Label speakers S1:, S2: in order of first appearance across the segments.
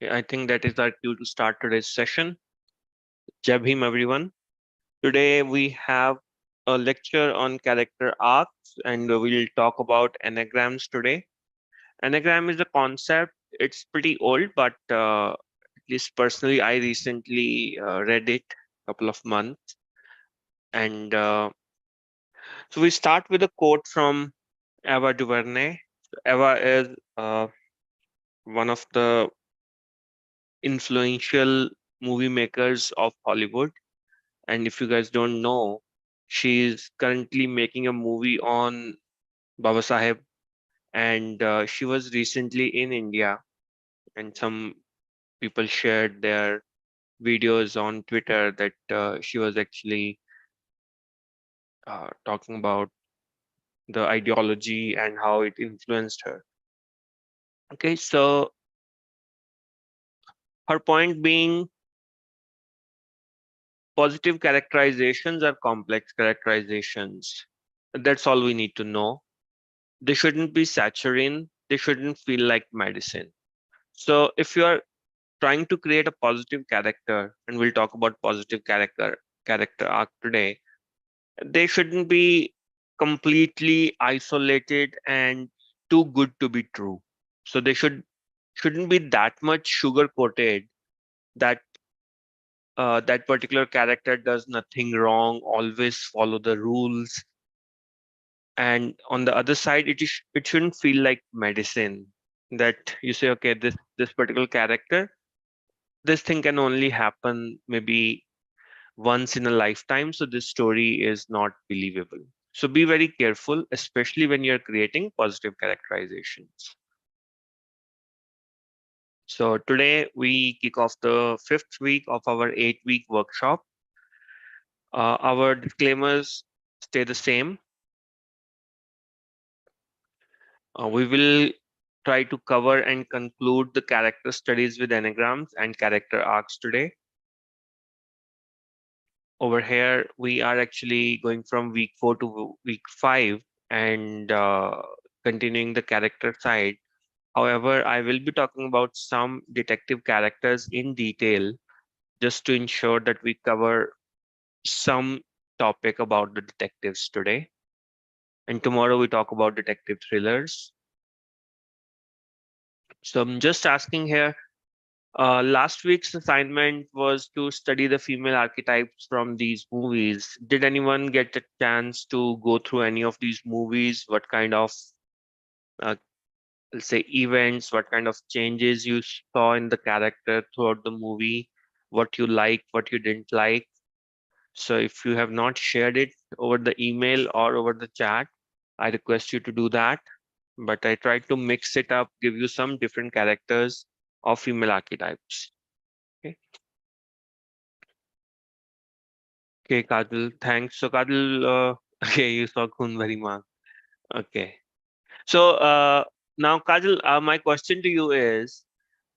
S1: I think that is our cue to start today's session. Jai Bhim, everyone. Today we have a lecture on character arcs, and we'll talk about enneagrams today. Enneagram is a concept. It's pretty old, but at least personally, I recently read it a couple of months. And so we start with a quote from Ava DuVernay. Eva is one of the influential movie makers of Hollywood. And if you guys don't know, she's currently making a movie on Baba Saheb, and she was recently in India, and some people shared their videos on Twitter that she was actually talking about the ideology and how it influenced her. Okay, so her point being positive characterizations are complex characterizations. That's all we need to know. They shouldn't be saccharine, they shouldn't feel like medicine. So if you are trying to create a positive character, and we'll talk about positive character arc today, they shouldn't be completely isolated and too good to be true. So they shouldn't be that much sugar coated that that particular character does nothing wrong, always follow the rules. And on the other side, it shouldn't feel like medicine that you say, okay, this particular character, this thing can only happen maybe once in a lifetime, so this story is not believable. So be very careful, especially when you're creating positive characterizations. So today we kick off the fifth week of our 8-week workshop. Our disclaimers stay the same. We will try to cover and conclude the character studies with enneagrams and character arcs today. Over here, we are actually going from week 4 to week 5 and continuing the character side. However, I will be talking about some detective characters in detail just to ensure that we cover some topic about the detectives today. And tomorrow we talk about detective thrillers. So I'm just asking here, last week's assignment was to study the female archetypes from these movies. Did anyone get a chance to go through any of these movies? What kind of, uh, let's say, events, what kind of changes you saw in the character throughout the movie? What you liked, what you didn't like? So if you have not shared it over the email or over the chat, I request you to do that. But I tried to mix it up, give you some different characters of female archetypes. Okay. Okay, Kadil, thanks. So, Kadil, okay, you saw Khun Bhari Maang. Okay. So, now, Kadil, my question to you is,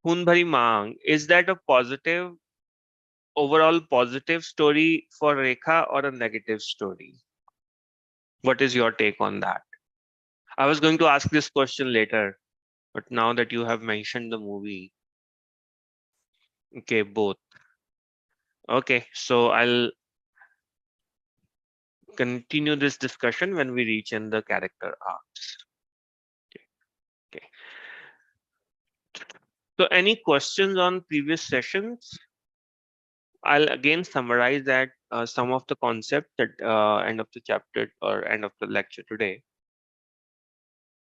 S1: Khun Bhari Maang, is that a positive, overall positive story for Rekha or a negative story? What is your take on that? I was going to ask this question later, but now that you have mentioned the movie, okay, both. Okay, so I'll continue this discussion when we reach in the character arcs. Okay. Okay. So any questions on previous sessions? I'll again summarize that some of the concepts at end of the chapter or end of the lecture today.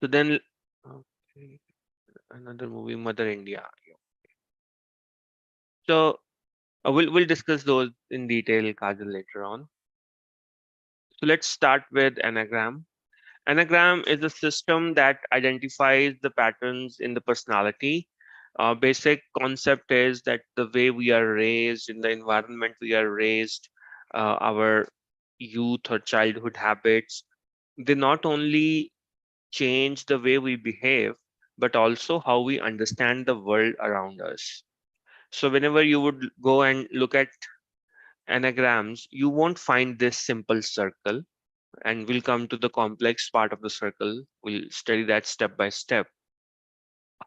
S1: So then, okay, another movie, Mother India. So we'll discuss those in detail, Kajal, later on. So let's start with Enneagram. Enneagram is a system that identifies the patterns in the personality. Basic concept is that the way we are raised, in the environment we are raised, our youth or childhood habits, they not only change the way we behave, but also how we understand the world around us. So whenever you would go and look at anagrams, you won't find this simple circle, and we'll come to the complex part of the circle. We'll study that step by step.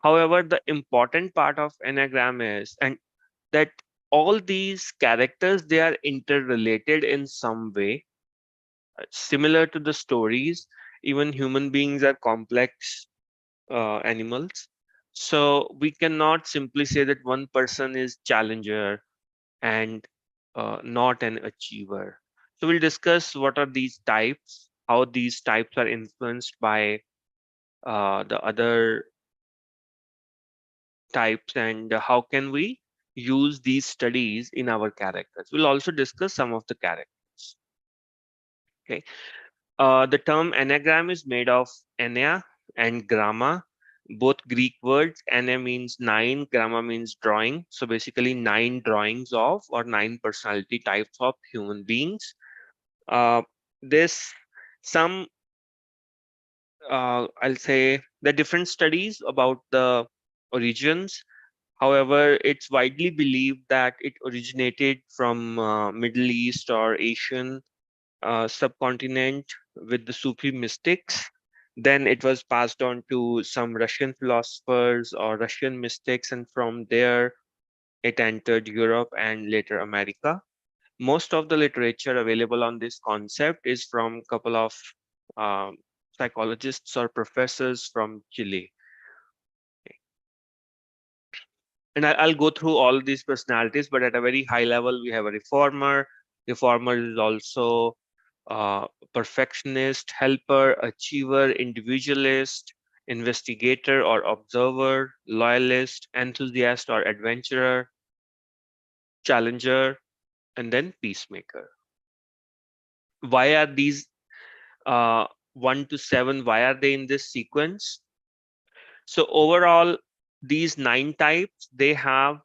S1: However, the important part of Enneagram is and that all these characters, they are interrelated in some way, similar to the stories. Even human beings are complex animals. So we cannot simply say that one person is challenger and not an achiever. So we'll discuss what are these types, how these types are influenced by the other types, and how can we use these studies in our characters. We'll also discuss some of the characters. Okay. The term Enneagram is made of Ennea and Gramma, both Greek words. Ennea means nine, Gramma means drawing. So basically, nine drawings of or nine personality types of human beings. This some I'll say the different studies about the origins. However, it's widely believed that it originated from Middle East or Asian subcontinent with the Sufi mystics. Then it was passed on to some Russian philosophers or Russian mystics, and from there it entered Europe and later America. Most of the literature available on this concept is from a couple of um, psychologists or professors from Chile. And I'll go through all these personalities, but at a very high level, we have a reformer. Reformer is also perfectionist, helper, achiever, individualist, investigator or observer, loyalist, enthusiast or adventurer, challenger, and then peacemaker. Why are these uh, 1 to 7? Why are they in this sequence? So overall, these 9 types, they have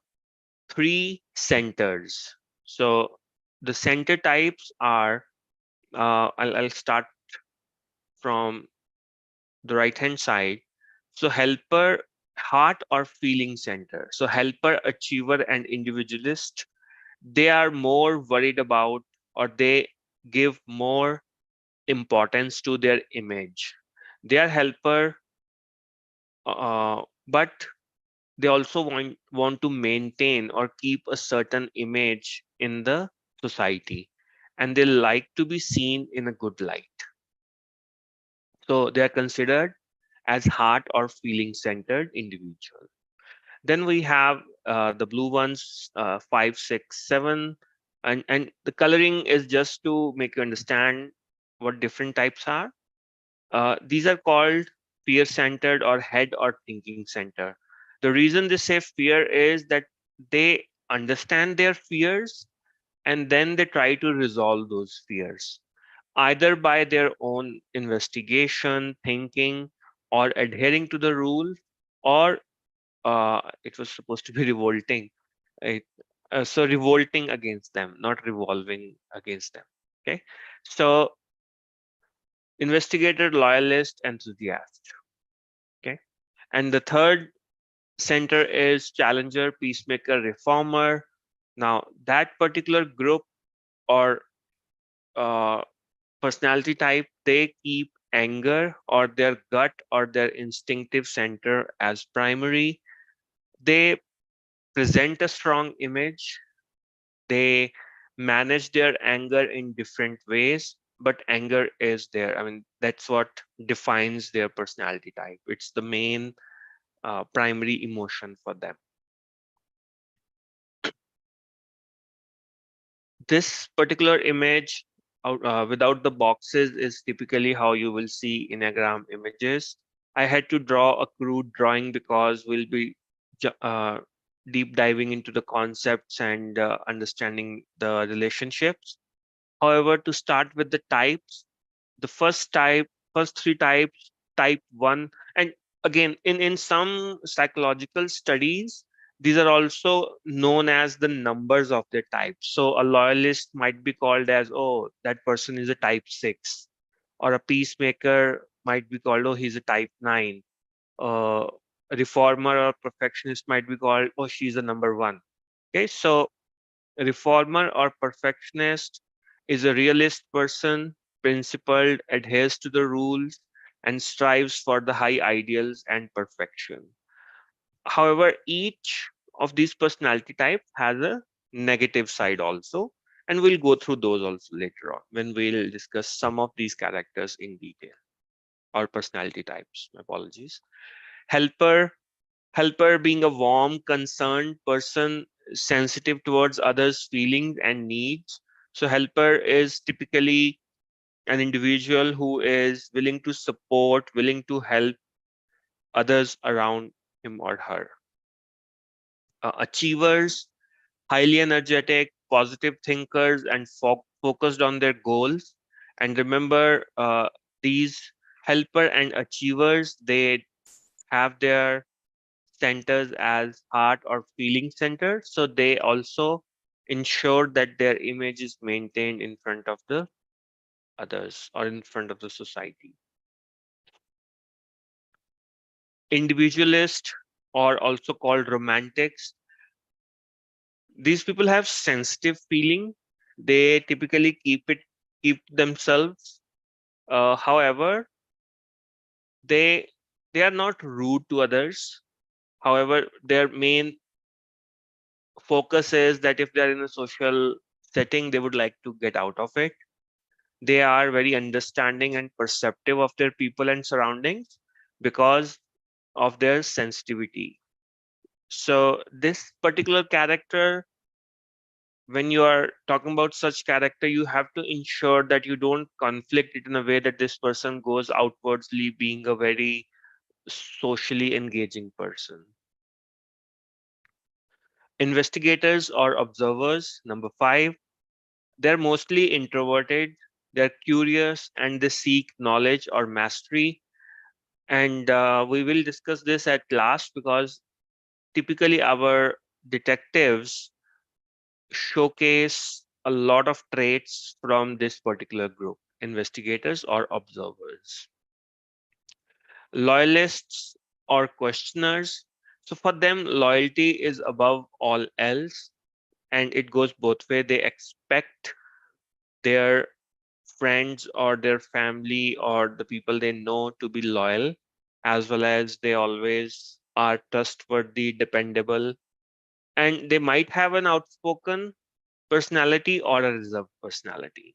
S1: 3 centers. So the center types are, I'll start from the right hand side. So helper, heart or feeling center. So helper, achiever, and individualist, they are more worried about, or they give more importance to their image. They are helper, but they also want to maintain or keep a certain image in the society, and they like to be seen in a good light. So they are considered as heart or feeling centered individual. Then we have the blue ones, 5, 6, 7, and the coloring is just to make you understand what different types are. These are called fear centered or head or thinking center. The reason they say fear is that they understand their fears and then they try to resolve those fears either by their own investigation, thinking, or adhering to the rule, or it was supposed to be revolting. It, so revolting against them, not revolving against them. Okay. So investigator, loyalist, enthusiast. Okay. And the third center is challenger, peacemaker, reformer. Now, that particular group or uh, personality type, they keep anger or their gut or their instinctive center as primary. They present a strong image. They manage their anger in different ways, but anger is there. I mean, that's what defines their personality type. It's the main primary emotion for them. This particular image without the boxes is typically how you will see Enneagram images. I had to draw a crude drawing because we'll be deep diving into the concepts and understanding the relationships. However, to start with the types, the first 3 types, type 1, and again, in some psychological studies, these are also known as the numbers of their type. So a loyalist might be called as, oh, that person is a type 6, or a peacemaker might be called, oh, he's a type 9. A reformer or perfectionist might be called, oh, she's a number 1. Okay, so a reformer or perfectionist is a realist person, principled, adheres to the rules, and strives for the high ideals and perfection. However, each of these personality types has a negative side also, and we'll go through those also later on when we'll discuss some of these characters in detail, or personality types. My apologies. Helper. Helper being a warm, concerned person, sensitive towards others' feelings and needs. So helper is typically an individual who is willing to support, willing to help others around him or her. Achievers, highly energetic, positive thinkers, and focused on their goals. And remember, these helper and achievers, they have their centers as heart or feeling center. So they also ensure that their image is maintained in front of the others or in front of the society. Individualist, or also called romantics, these people have sensitive feeling. They typically keep themselves. However, they they are not rude to others. However, their main focus is that if they are in a social setting, they would like to get out of it. They are very understanding and perceptive of their people and surroundings because of their sensitivity. So this particular character, when you are talking about such character, you have to ensure that you don't conflict it in a way that this person goes outwardly being a very socially engaging person. Investigators or observers, number 5, they're mostly introverted, they're curious, and they seek knowledge or mastery. And we will discuss this at last because typically our detectives showcase a lot of traits from this particular group, investigators or observers. Loyalists or questioners. So for them, loyalty is above all else, and it goes both way. They expect their friends or their family or the people they know to be loyal, as well as they always are trustworthy, dependable, and they might have an outspoken personality or a reserved personality.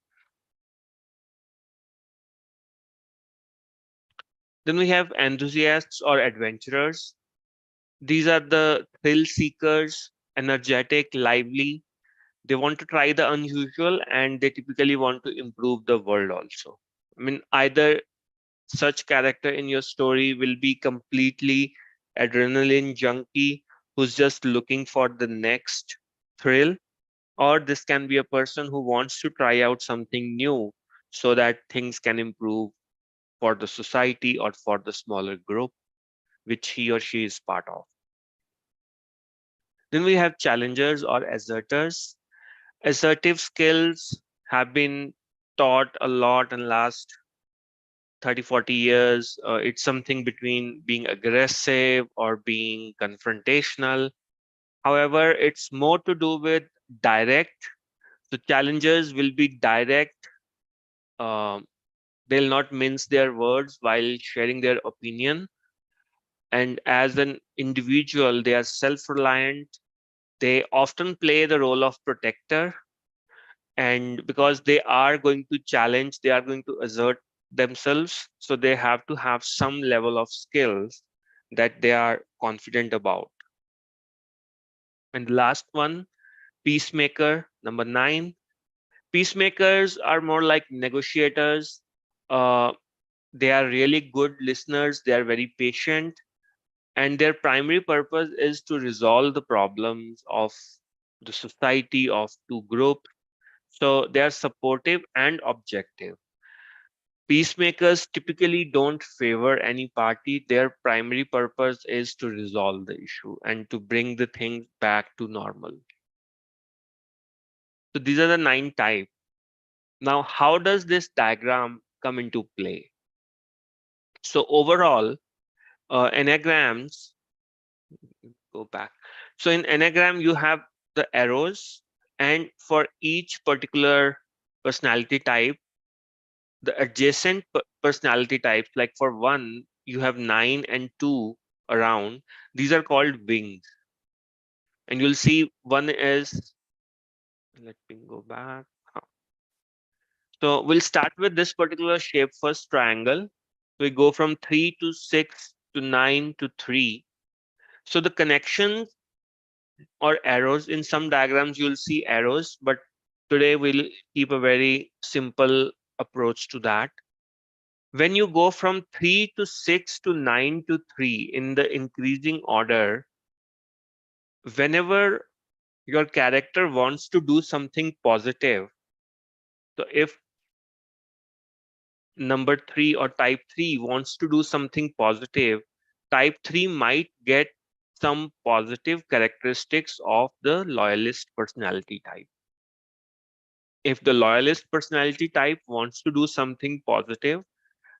S1: Then we have enthusiasts or adventurers. These are the thrill seekers, energetic, lively. They want to try the unusual, and they typically want to improve the world also. I mean, either such character in your story will be completely adrenaline junkie who's just looking for the next thrill, or this can be a person who wants to try out something new so that things can improve for the society or for the smaller group which he or she is part of. Then we have challengers or asserters. Assertive skills have been taught a lot in last 30-40 years. It's something between being aggressive or being confrontational. However, it's more to do with direct. The challengers will be direct. um, they'll not mince their words while sharing their opinion, and as an individual they are self-reliant. They often play the role of protector, and because they are going to challenge, they are going to assert themselves, so they have to have some level of skills that they are confident about. And the last one, peacemaker, number 9. Peacemakers are more like negotiators. They are really good listeners, they are very patient, and their primary purpose is to resolve the problems of the society, of two groups. So they are supportive and objective. Peacemakers typically don't favor any party. Their primary purpose is to resolve the issue and to bring the things back to normal. So these are the 9 types. Now, how does this diagram come into play? So overall, enneagrams, go back. So in enneagram, you have the arrows, and for each particular personality type, the adjacent personality types, like for one, you have 9 and 2. around, these are called wings. And you'll see one is, let me go back. So we'll start with this particular shape first, triangle. We go from 3 to 6 to 9 to 3. So the connections or arrows, in some diagrams you'll see arrows, but today we'll keep a very simple approach to that. When you go from 3 to 6 to 9 to 3 in the increasing order, whenever your character wants to do something positive, so if number 3 or type 3 wants to do something positive, type 3 might get some positive characteristics of the loyalist personality type. If the loyalist personality type wants to do something positive,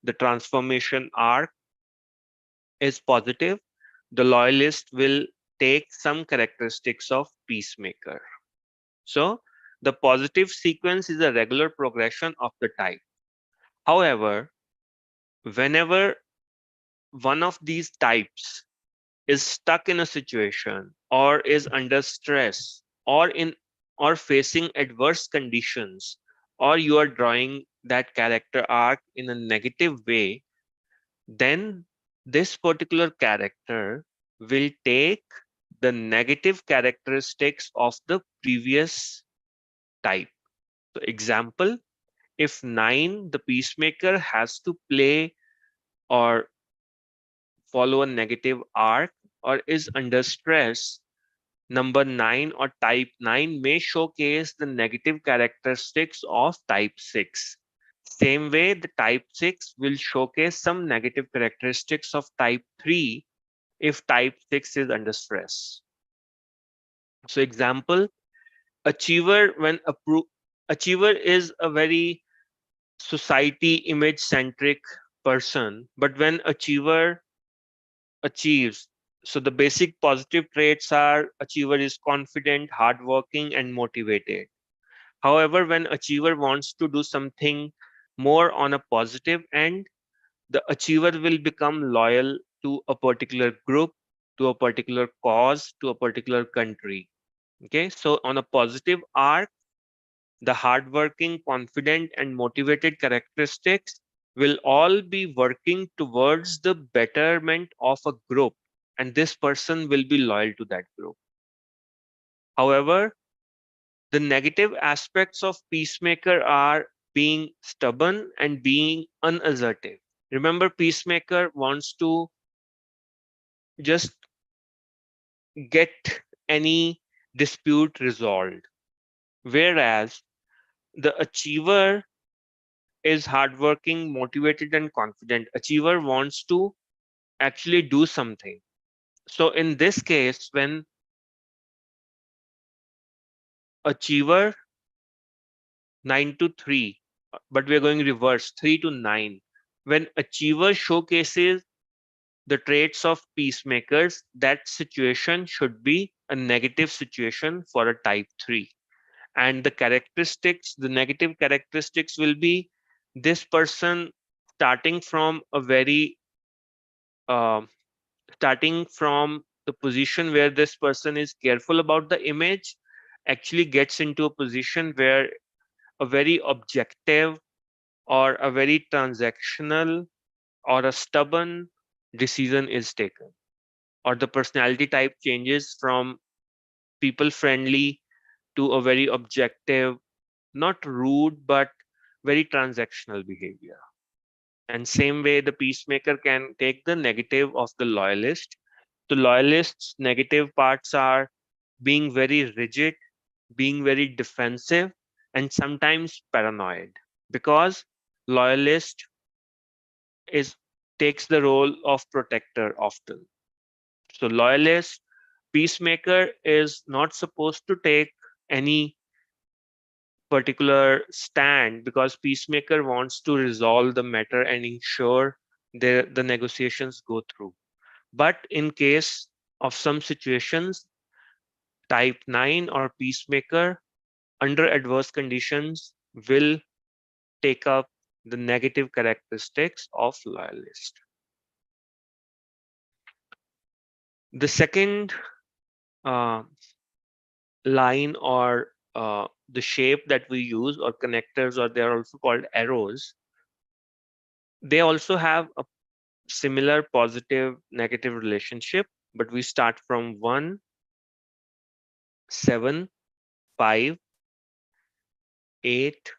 S1: the transformation arc is positive, the loyalist will take some characteristics of peacemaker. So the positive sequence is a regular progression of the type. However, whenever one of these types is stuck in a situation or is under stress or facing adverse conditions, or you are drawing that character arc in a negative way, then this particular character will take the negative characteristics of the previous type. So example, if 9, the peacemaker, has to play or follow a negative arc or is under stress, number 9 or type 9 may showcase the negative characteristics of type 6. Same way, the type 6 will showcase some negative characteristics of type 3 if type 6 is under stress. So example, achiever achiever is a very society image centric person, but when achiever achieves, so the basic positive traits are achiever is confident, hardworking, and motivated. However, when achiever wants to do something more on a positive end, the achiever will become loyal to a particular group, to a particular cause, to a particular country. Okay, so on a positive arc, the hardworking, confident, and motivated characteristics will all be working towards the betterment of a group, and this person will be loyal to that group. However, the negative aspects of peacemaker are being stubborn and being unassertive. Remember, peacemaker wants to just get any dispute resolved, whereas the achiever is hardworking, motivated, and confident. Achiever wants to actually do something. So in this case, when achiever 9 to 3, but we're going reverse 3 to 9, when achiever showcases the traits of peacemakers, that situation should be a negative situation for a type 3. And the characteristics, the negative characteristics will be this person starting from a very um starting from the position where this person is careful about the image, actually gets into a position where a very objective or a very transactional or a stubborn decision is taken, or the personality type changes from people friendly to a very objective, not rude, but very transactional behavior. And same way, the peacemaker can take the negative of the loyalist. The loyalists' negative parts are being very rigid, being very defensive, and sometimes paranoid, because loyalist is takes the role of protector often. So loyalist peacemaker is not supposed to take any particular stand, because peacemaker wants to resolve the matter and ensure the negotiations go through. But in case of some situations, type 9 or peacemaker under adverse conditions will take up the negative characteristics of loyalist. The second uh, line or the shape that we use, or connectors, or they're also called arrows, they also have a similar positive negative relationship, but we start from 1, 7, 5, 8,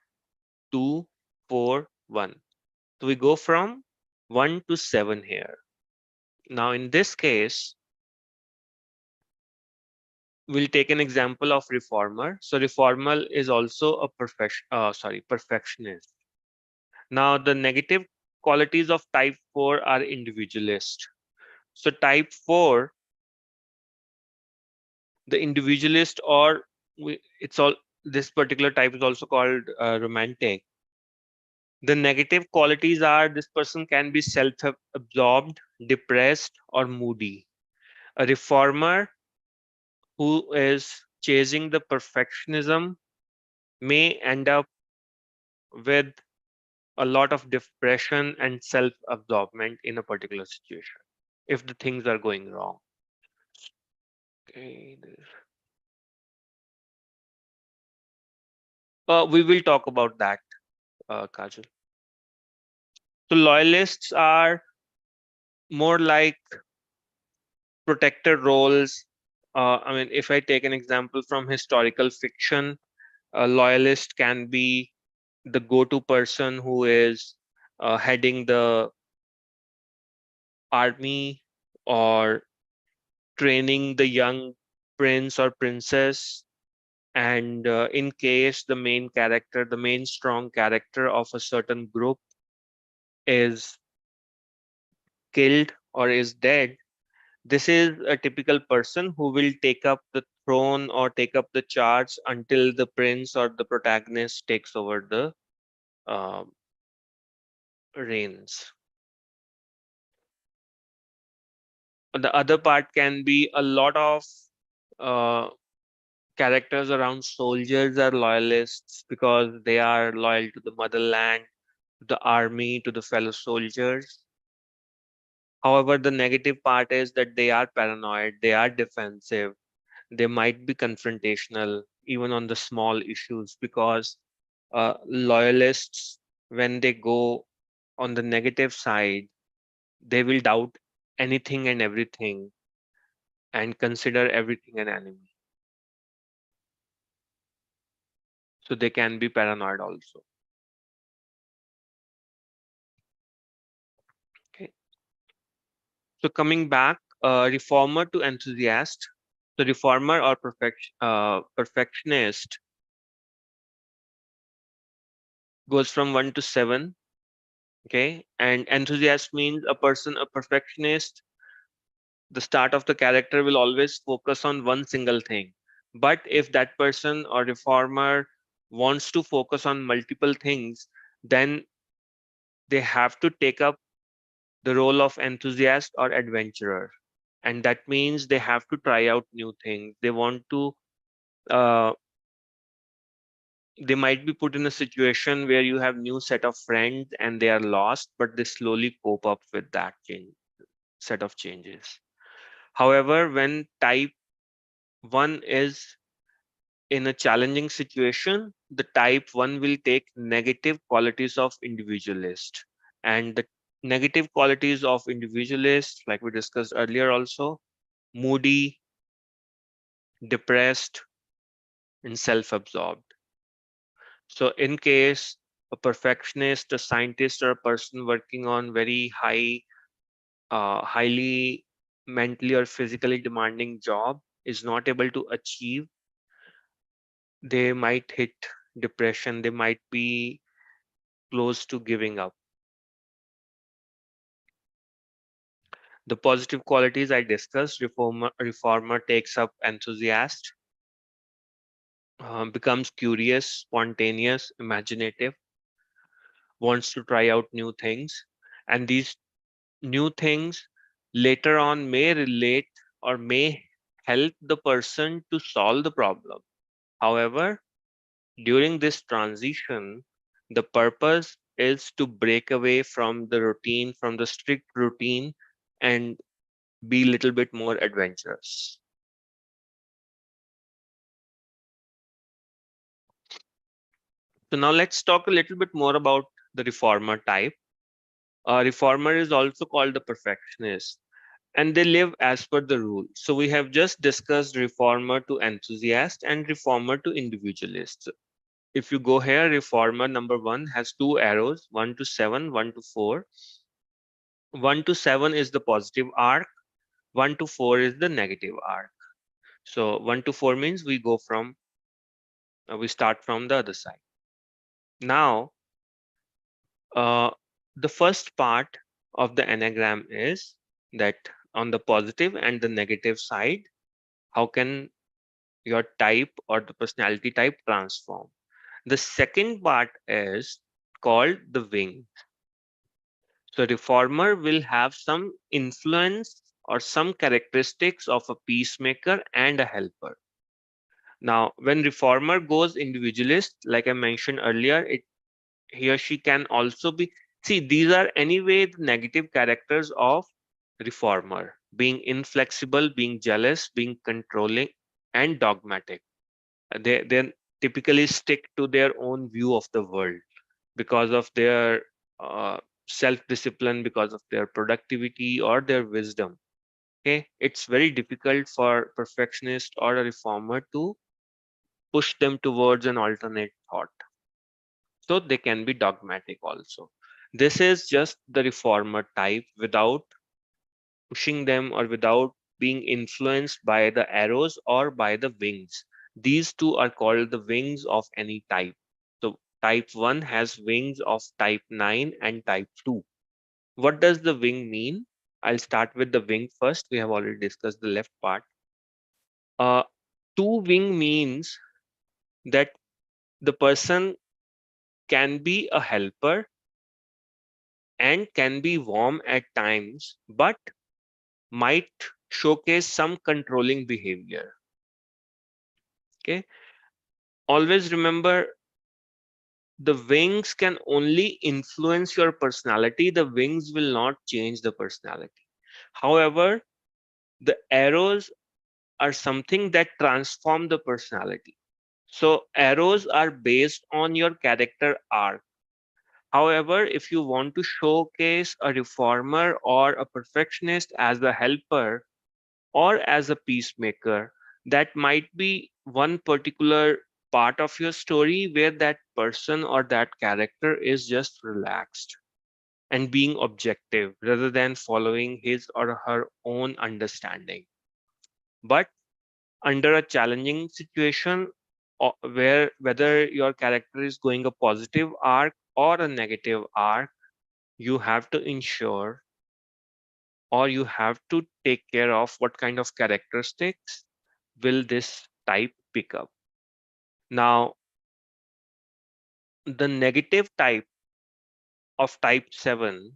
S1: 2, 4, 1. So we go from 1 to 7 here. Now in this case, we'll take an example of reformer. So reformer is also a perfectionist. Now the negative qualities of type 4 are individualist. So type 4, the individualist, or it's all, this particular type is also called romantic. The negative qualities are this person can be self-absorbed, depressed, or moody. A reformer who is chasing the perfectionism may end up with a lot of depression and self-absorbment in a particular situation if the things are going wrong. Okay. We will talk about that, Kajal. So loyalists are more like protector roles. I mean, if I take an example from historical fiction, a loyalist can be the go-to person who is heading the army or training the young prince or princess. And in case the main character, the main strong character of a certain group is killed or is dead, this is a typical person who will take up the throne or take up the charge until the prince or the protagonist takes over the uh, reins. The other part can be a lot of uh, characters around soldiers are loyalists because they are loyal to the motherland, to the army, to the fellow soldiers. However, the negative part is that they are paranoid, they are defensive, they might be confrontational even on the small issues, because loyalists, when they go on the negative side, they will doubt anything and everything and consider everything an enemy. So they can be paranoid also. Okay. So coming back, reformer to enthusiast. The reformer or perfectionist goes from 1 to 7. Okay. And enthusiast means a perfectionist. The start of the character will always focus on one single thing. But if that person or reformer wants to focus on multiple things, then they have to take up the role of enthusiast or adventurer. And that means they have to try out new things. Uh, they might be put in a situation where you have new set of friends and they are lost, but they slowly cope up with that set of changes. However, when type 1 is in a challenging situation, the type 1 will take negative qualities of individualist. And the negative qualities of individualist, like we discussed earlier also, moody, depressed, and self-absorbed. So in case a perfectionist, a scientist, or a person working on very highly mentally or physically demanding job is not able to achieve, they might hit depression, they might be close to giving up. The positive qualities I discussed: reformer takes up enthusiast, becomes curious, spontaneous, imaginative, wants to try out new things, and these new things later on may relate or may help the person to solve the problem. However, during this transition, the purpose is to break away from the routine, from the strict routine, and be a little bit more adventurous. So now let's talk a little bit more about the reformer type. A reformer is also called the perfectionist, and they live as per the rule. So we have just discussed reformer to enthusiast and reformer to individualist. If you go here, reformer number one has two arrows, 1 to 7, 1 to 4. 1 to 7 is the positive arc, 1 to 4 is the negative arc. So 1 to 4 means we start from the other side. Now, uh, the first part of the Enneagram is that on the positive and the negative side, how can your type or the personality type transform? The second part is called the wing. So reformer will have some influence or some characteristics of a peacemaker and a helper. Now, when reformer goes individualist, like I mentioned earlier, he or she can also be. See, these are anyway the negative characters of reformer: being inflexible, being jealous, being controlling, and dogmatic. They typically stick to their own view of the world because of their uh, self-discipline, because of their productivity or their wisdom. Okay, it's very difficult for perfectionist or a reformer to push them towards an alternate thought. So they can be dogmatic also. This is just the reformer type without pushing them or without being influenced by the arrows or by the wings. These two are called the wings of any type. So type 1 has wings of type 9 and type 2. What does the wing mean? I'll start with the wing first. We have already discussed the left part. Uh, two wing means that the person can be a helper and can be warm at times, but might showcase some controlling behavior. Okay. Always remember, the wings can only influence your personality. The wings will not change the personality. However, the arrows are something that transform the personality. So arrows are based on your character arc. However, if you want to showcase a reformer or a perfectionist as a helper or as a peacemaker, that might be one particular part of your story where that person or that character is just relaxed and being objective rather than following his or her own understanding. But under a challenging situation, where whether your character is going a positive arc or a negative arc, you have to ensure or you have to take care of what kind of characteristics will this type pick up. Now, the negative type of type 7,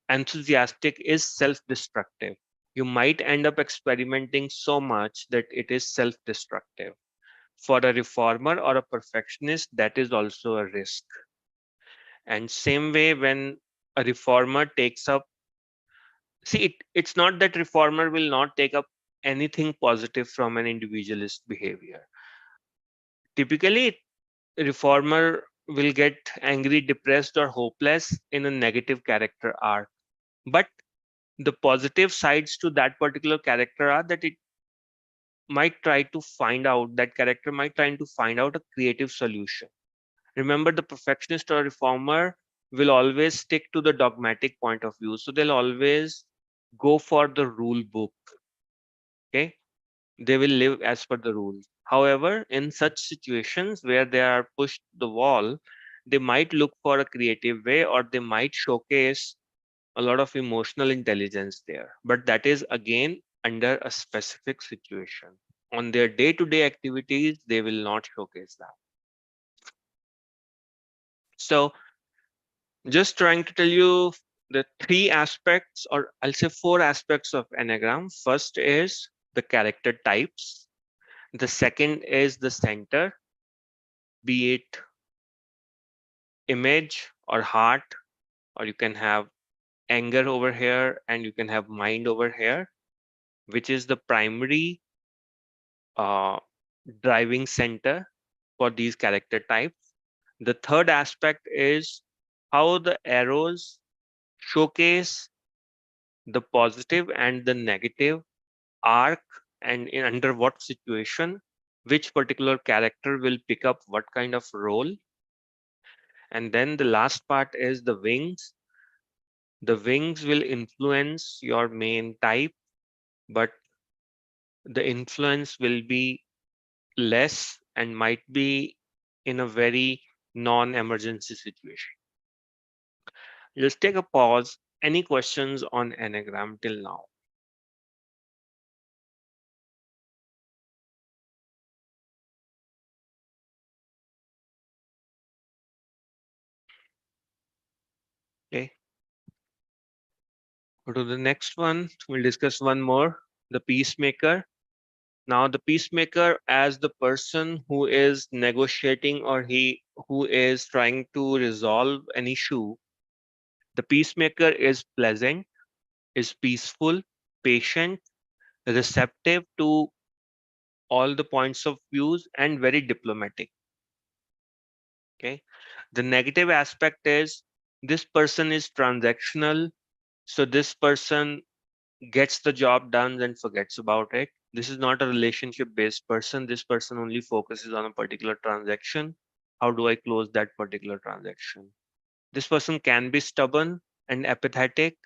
S1: enthusiastic, is self-destructive. You might end up experimenting so much that it is self-destructive. For a reformer or a perfectionist, that is also a risk. And same way, when a reformer takes up, see, it's not that reformer will not take up anything positive from an individualist behavior. Typically, reformer will get angry, depressed, or hopeless in a negative character arc. But the positive sides to that particular character are that it might try to find out, that character might try to find out a creative solution. Remember, the perfectionist or reformer will always stick to the dogmatic point of view. So they'll always go for the rule book. Okay. They will live as per the rules. However, in such situations where they are pushed to the wall, they might look for a creative way or they might showcase a lot of emotional intelligence there. But that is again under a specific situation. On their day to day activities, they will not showcase that. So, just trying to tell you the three aspects, or I'll say four aspects of Enneagram. First is the character types. The second is the center, be it image or heart, or you can have anger over here and you can have mind over here. which is the primary uh, driving center for these character types. The third aspect is how the arrows showcase the positive and the negative arc, and in under what situation which particular character will pick up what kind of role. And then the last part is the wings. The wings will influence your main type, but the influence will be less and might be in a very non-emergency situation. Let's take a pause. Any questions on Enneagram till now? Okay, go to the next one. We'll discuss one more, the peacemaker. Now, the peacemaker as the person who is negotiating or he who is trying to resolve an issue, the peacemaker is pleasant, is peaceful, patient, receptive to all the points of views, and very diplomatic. Okay. The negative aspect is this person is transactional. So this person gets the job done and forgets about it. This is not a relationship based person. This person only focuses on a particular transaction. How do I close that particular transaction? This person can be stubborn and apathetic,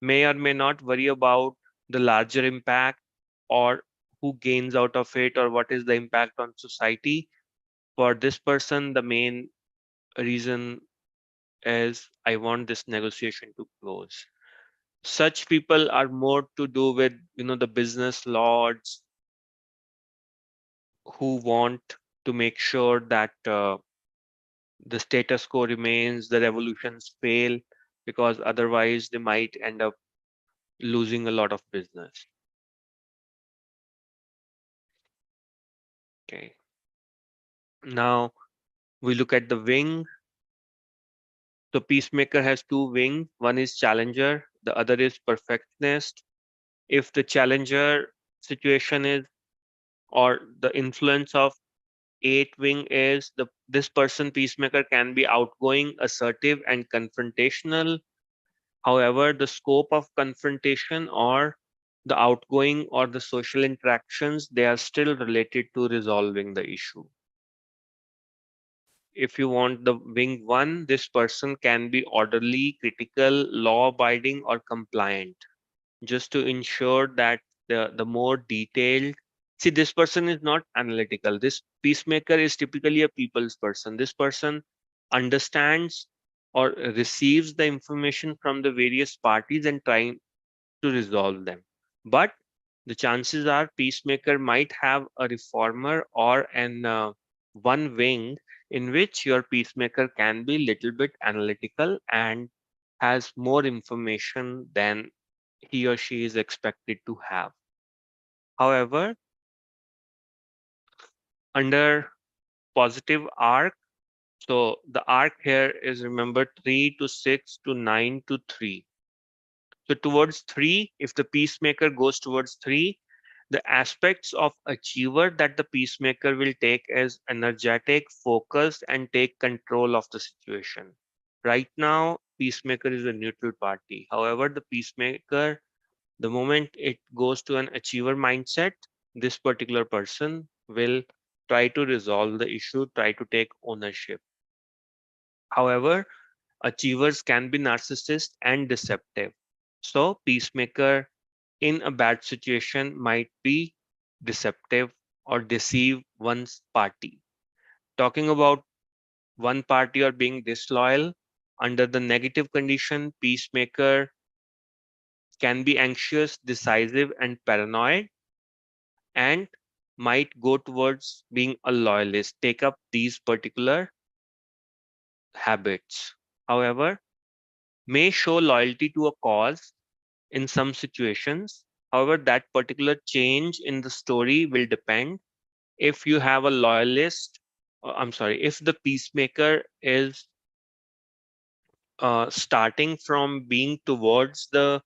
S1: may or may not worry about the larger impact or who gains out of it or what is the impact on society. For this person, the main reason is I want this negotiation to close. Such people are more to do with the business lords who want to make sure that the status quo remains, the revolutions fail, because otherwise they might end up losing a lot of business. Okay. Now we look at the wing. So peacemaker has two wings. One is challenger, the other is perfectionist. If the challenger situation is, or the influence of eight wing is, the this person peacemaker can be outgoing, assertive, and confrontational. However, the scope of confrontation or the outgoing or the social interactions, they are still related to resolving the issue. If you want the wing one, this person can be orderly, critical, law abiding, or compliant, just to ensure that the more detailed. See, this person is not analytical. This peacemaker is typically a people's person. This person understands or receives the information from the various parties and trying to resolve them. But the chances are peacemaker might have a reformer or an one wing in which your peacemaker can be little bit analytical and has more information than he or she is expected to have. However, under positive arc, so the arc here is, remember, 3 to 6 to 9 to 3. So towards 3, if the peacemaker goes towards 3, the aspects of achiever that the peacemaker will take is energetic, focused, and take control of the situation. Right now, peacemaker is a neutral party. However, the peacemaker, the moment it goes to an achiever mindset, this particular person will try to resolve the issue, try to take ownership. However, achievers can be narcissist and deceptive. So, peacemaker in a bad situation might be deceptive or deceive one's party. Talking about one party or being disloyal, under the negative condition, peacemaker can be anxious, decisive, and paranoid, and might go towards being a loyalist, take up these particular habits. However, may show loyalty to a cause in some situations. However, that particular change in the story will depend if you have a loyalist. I'm sorry, if the peacemaker is starting from being towards the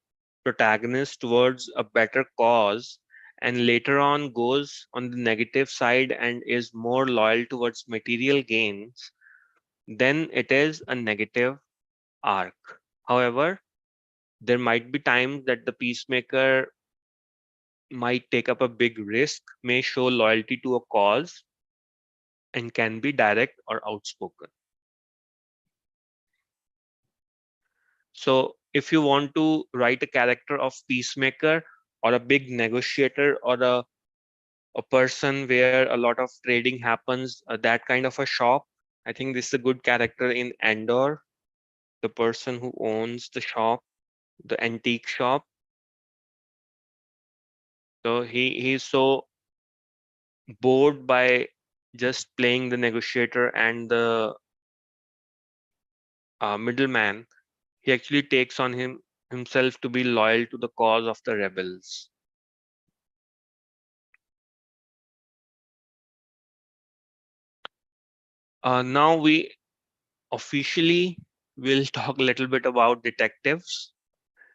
S1: protagonist towards a better cause and later on goes on the negative side and is more loyal towards material gains, then it is a negative arc. However, there might be times that the peacemaker might take up a big risk, may show loyalty to a cause, and can be direct or outspoken. So, if you want to write a character of peacemaker or a big negotiator or a person where a lot of trading happens, that kind of a shop, I think this is a good character in Andor, the person who owns the shop, the antique shop. So he's so bored by just playing the negotiator and the middleman, he actually takes on himself to be loyal to the cause of the rebels. Now we officially will talk a little bit about detectives.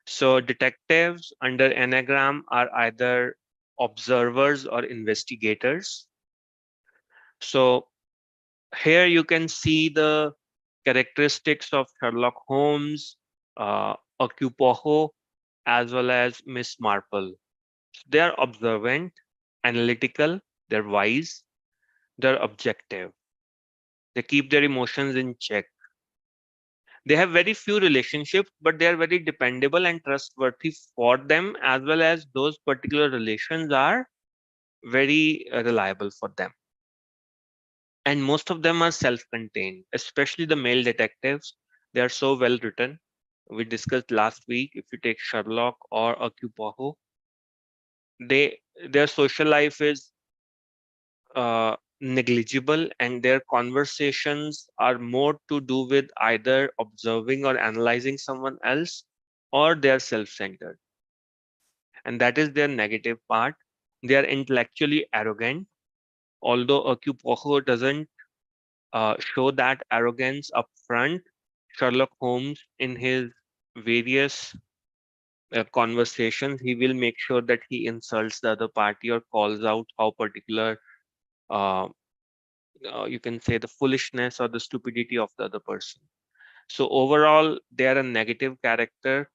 S1: So detectives under Enneagram are either observers or investigators. So here you can see the characteristics of Sherlock Holmes, Hercule Poirot, as well as Miss Marple. They are observant, analytical, they're wise, they're objective. They keep their emotions in check. They have very few relationships, but they are very dependable and trustworthy for them, as well as those particular relations are very reliable for them. And most of them are self-contained, especially the male detectives. They are so well written. We discussed last week. If you take Sherlock or Hercule Poirot, their social life is negligible, and their conversations are more to do with either observing or analyzing someone else, or they're self-centered, and that is their negative part. They are intellectually arrogant, although Hercule Poirot doesn't show that arrogance up front. Sherlock Holmes, in his various conversations, he will make sure that he insults the other party or calls out how particular, uh, you can say, the foolishness or the stupidity of the other person. So overall, they are a negative character.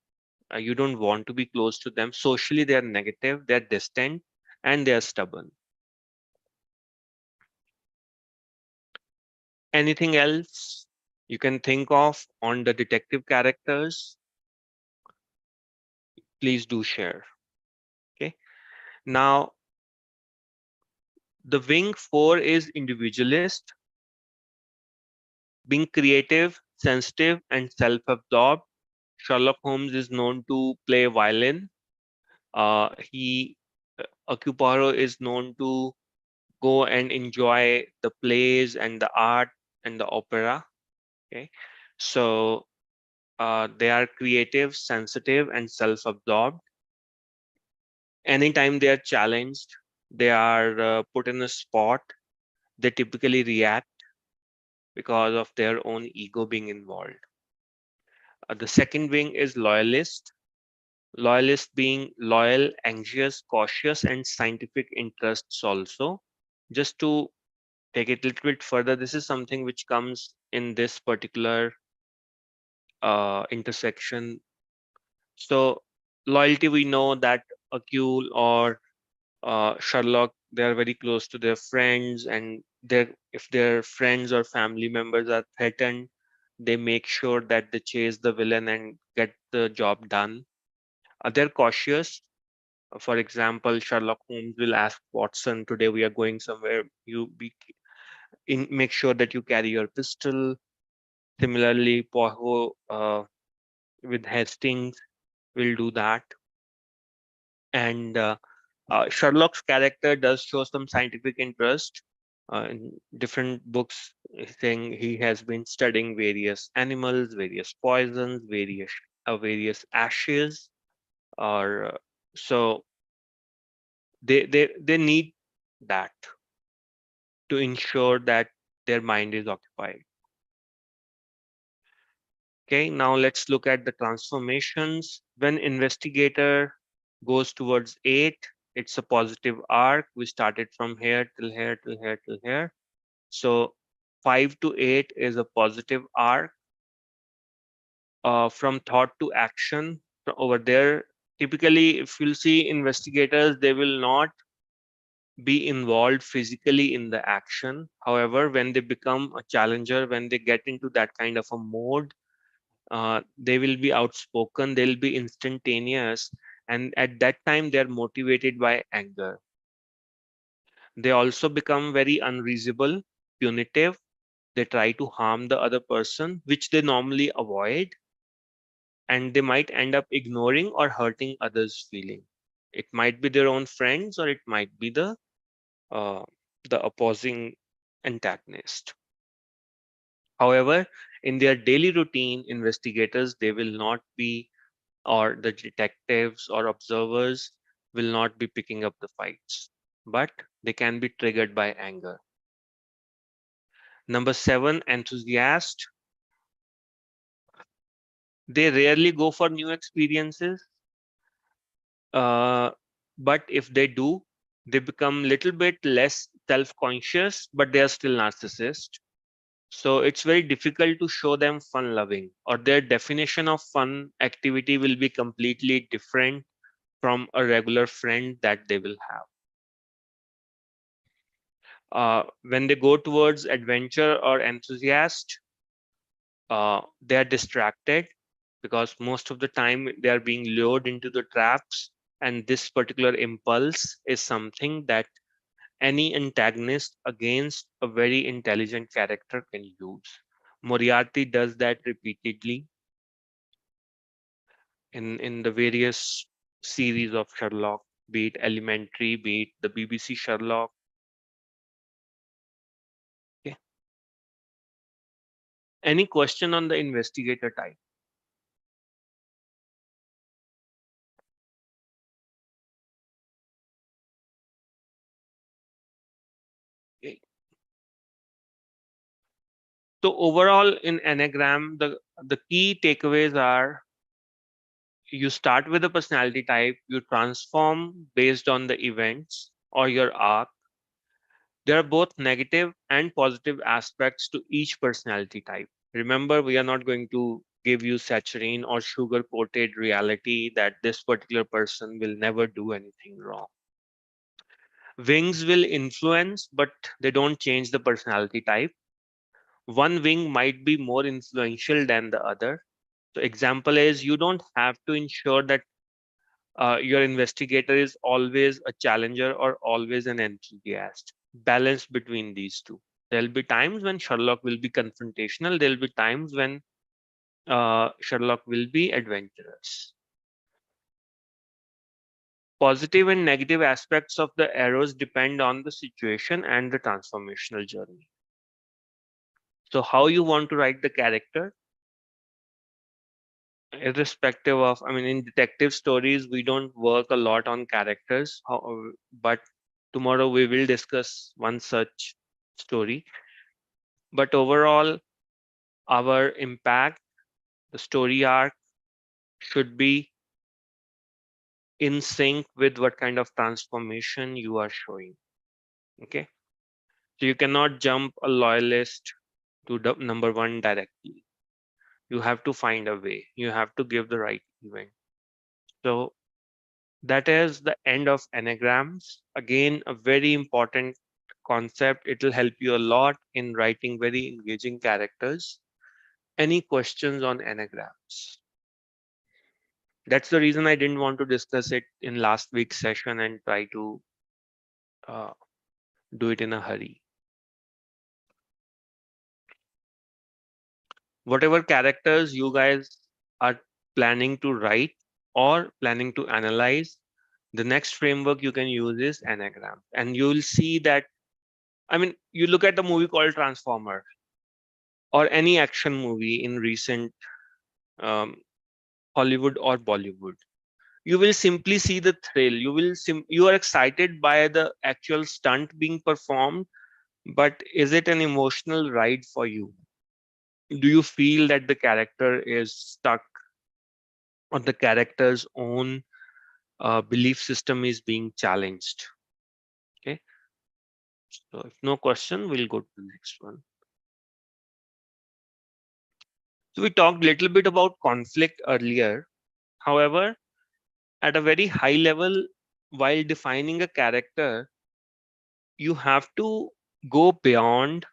S1: You don't want to be close to them. Socially, they are negative, they are distant, and they are stubborn. Anything else you can think of on the detective characters? Please do share. Okay. Now, the wing 4 is individualist, being creative, sensitive, and self-absorbed. Sherlock Holmes is known to play violin. He Hercule Poirot is known to go and enjoy the plays and the art and the opera. Okay, so they are creative, sensitive, and self-absorbed. Anytime they are challenged, they are put in a spot. They typically react because of their own ego being involved. The second wing is loyalist. Loyalist being loyal, anxious, cautious, and scientific interests also. Just to take it a little bit further, this is something which comes in this particular intersection. So loyalty, we know that Hercule or Sherlock, they are very close to their friends, and if their friends or family members are threatened, they make sure that they chase the villain and get the job done. They're cautious. For example, Sherlock Holmes will ask Watson, "Today we are going somewhere. Make sure that you carry your pistol." Similarly, Poirot with Hastings will do that. And Sherlock's character does show some scientific interest in different books, saying he has been studying various animals, various poisons, various ashes, or so they need that to ensure that their mind is occupied. Okay, now let's look at the transformations. When investigator goes towards 8, it's a positive arc. We started from here till here till here till here. So 5 to 8 is a positive arc. From thought to action over there. Typically, if you'll see investigators, they will not be involved physically in the action. However, when they become a challenger, when they get into that kind of a mode, they will be outspoken, they'll be instantaneous, and at that time, they're motivated by anger. They also become very unreasonable, punitive. They try to harm the other person, which they normally avoid, and they might end up ignoring or hurting others' feeling. It might be their own friends, or it might be uh, the opposing antagonist. However, in their daily routine, investigators, they will not be, or the detectives or observers will not be picking up the fights, but they can be triggered by anger. Number 7, enthusiast. They rarely go for new experiences, but if they do, they become little bit less self-conscious, but they are still narcissist. So it's very difficult to show them fun loving, or their definition of fun activity will be completely different from a regular friend that they will have. When they go towards adventure or enthusiast, they are distracted because most of the time they are being lured into the traps, and this particular impulse is something that any antagonist against a very intelligent character can use. Moriarty does that repeatedly in the various series of Sherlock, be it Elementary, be it the BBC Sherlock. Okay. Any question on the investigator type? Okay. So overall in Enneagram, the key takeaways are: you start with a personality type, you transform based on the events or your arc. There are both negative and positive aspects to each personality type. Remember, we are not going to give you saccharine or sugar coated reality that this particular person will never do anything wrong. Wings will influence, but they don't change the personality type. One wing might be more influential than the other. So example is, you don't have to ensure that your investigator is always a challenger or always an enthusiast. Balance between these two. There'll be times when Sherlock will be confrontational. There'll be times when Sherlock will be adventurous. Positive and negative aspects of the arrows depend on the situation and the transformational journey. So, how you want to write the character, irrespective of, I mean, in detective stories, we don't work a lot on characters, but tomorrow we will discuss one such story. But overall, our impact, the story arc, should be in sync with what kind of transformation you are showing. Okay. So you cannot jump a loyalist to the number one directly. You have to find a way. You have to give the right event. So that is the end of Enneagrams. Again, a very important concept. It will help you a lot in writing very engaging characters. Any questions on Enneagrams? That's the reason I didn't want to discuss it in last week's session and try to uh, do it in a hurry. Whatever characters you guys are planning to write or planning to analyze, the next framework you can use is Enneagram. And you'll see that, I mean, you look at the movie called Transformer or any action movie in recent um, Hollywood or Bollywood. You will simply see the thrill. You are excited by the actual stunt being performed, but is it an emotional ride for you? Do you feel that the character is stuck or the character's own belief system is being challenged. Okay, so if no question, we'll go to the next one. So we talked a little bit about conflict earlier. However, at a very high level, while defining a character, you have to go beyond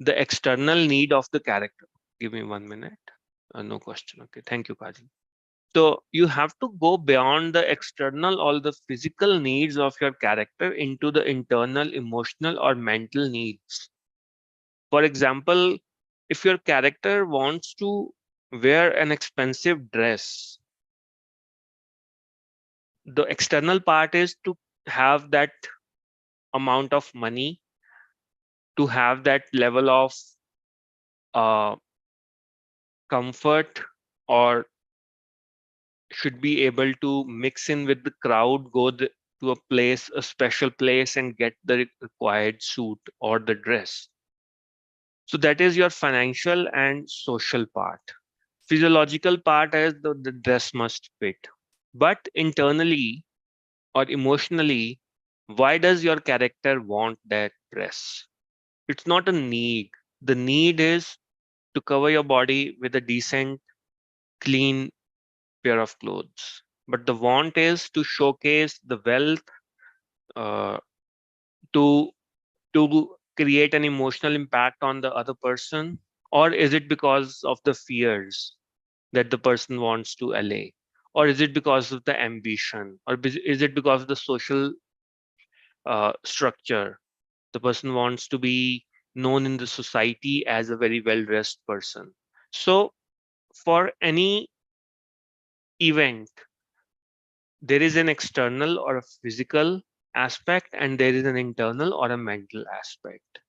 S1: the external need of the character. Give me 1 minute. No question. Okay, thank you, Kaji. So you have to go beyond the external or the physical needs of your character into the internal, emotional, or mental needs. For example, if your character wants to wear an expensive dress, the external part is to have that amount of money, to have that level of uh, comfort, or should be able to mix in with the crowd, to a place, a special place, and get the required suit or the dress. So that is your financial and social part. Physiological part is the dress must fit. But internally or emotionally, why does your character want that dress? It's not a need. The need is to cover your body with a decent, clean pair of clothes. But the want is to showcase the wealth, uh, to create an emotional impact on the other person, or is it because of the fears that the person wants to allay, or is it because of the ambition, or is it because of the social structure? The person wants to be known in the society as a very well dressed person. So for any event, there is an external or a physical aspect, and there is an internal or a mental aspect.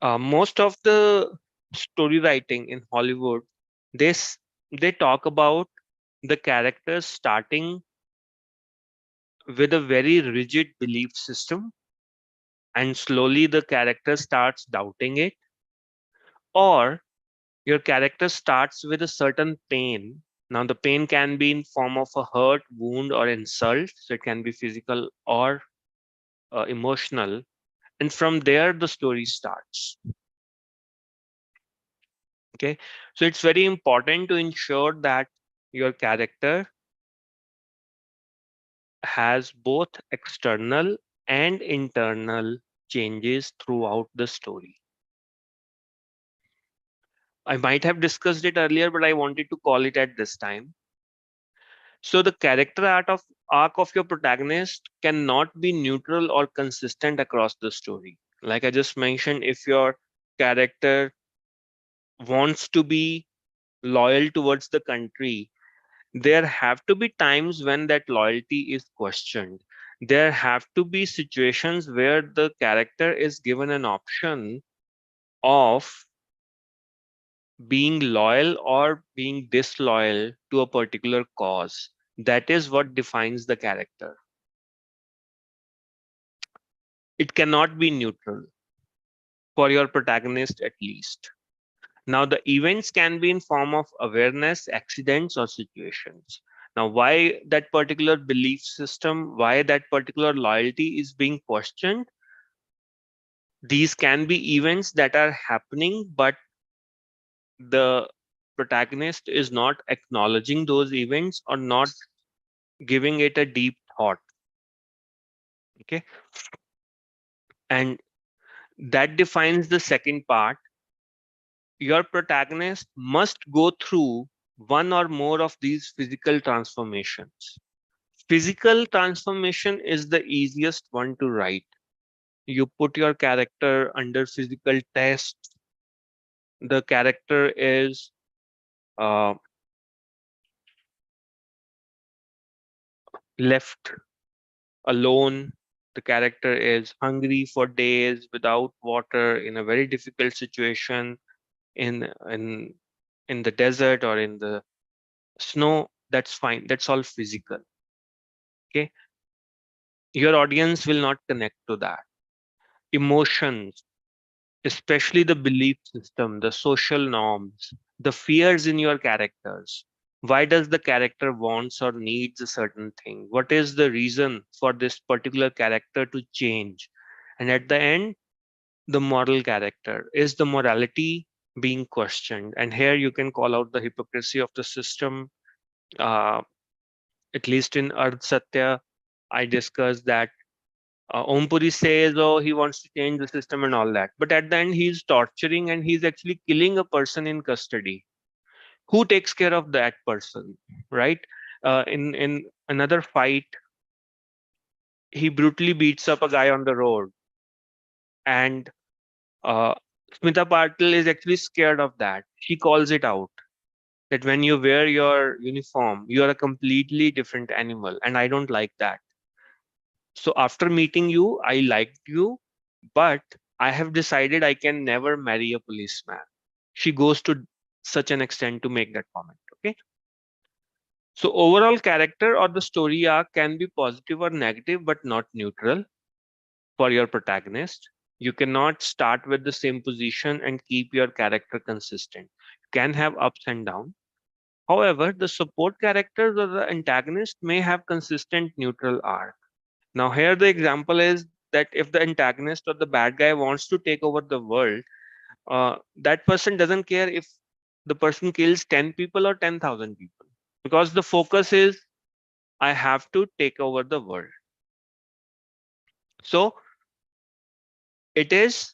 S1: Most of the story writing in Hollywood, they talk about the characters starting with a very rigid belief system, and slowly the character starts doubting it, or your character starts with a certain pain. Now the pain can be in form of a hurt, wound, or insult, so it can be physical or emotional, and from there the story starts. Okay, so it's very important to ensure that your character has both external and internal changes throughout the story. I might have discussed it earlier, but I wanted to call it at this time. So the character arc of your protagonist cannot be neutral or consistent across the story. Like I just mentioned, if your character wants to be loyal towards the country, there have to be times when that loyalty is questioned. There have to be situations where the character is given an option of being loyal or being disloyal to a particular cause. That is what defines the character. It cannot be neutral for your protagonist at least. Now the events can be in form of awareness, accidents, or situations. Now why that particular belief system, why that particular loyalty is being questioned, these can be events that are happening, but the protagonist is not acknowledging those events or not giving it a deep thought. Okay, and that defines the second part. Your protagonist must go through one or more of these physical transformations. Physical transformation is the easiest one to write. You put your character under physical test. The character is uh, left alone. The character is hungry for days without water in a very difficult situation in in in the desert or in the snow. That's fine. That's all physical. Okay, your audience will not connect to that. Emotions, especially the belief system, the social norms, the fears in your characters. Why does the character wants or needs a certain thing? What is the reason for this particular character to change? And at the end, the moral character. Is the morality being questioned? And here you can call out the hypocrisy of the system. Uh, at least in Ardh Satya, I discussed that Om Puri says, oh, he wants to change the system and all that. But at the end, he's torturing and he's actually killing a person in custody. Who takes care of that person, right? In another fight, he brutally beats up a guy on the road, and uh, Smita Patil is actually scared of that. She calls it out that when you wear your uniform, you are a completely different animal, and I don't like that. So after meeting you, I liked you, but I have decided I can never marry a policeman. She goes to such an extent to make that comment. Okay. So overall character or the story arc can be positive or negative, but not neutral for your protagonist. You cannot start with the same position and keep your character consistent. You can have ups and downs. However, the support characters or the antagonist may have consistent neutral arc. Now, here the example is that if the antagonist or the bad guy wants to take over the world, that person doesn't care if the person kills 10 people or 10,000 people, because the focus is I have to take over the world. So it is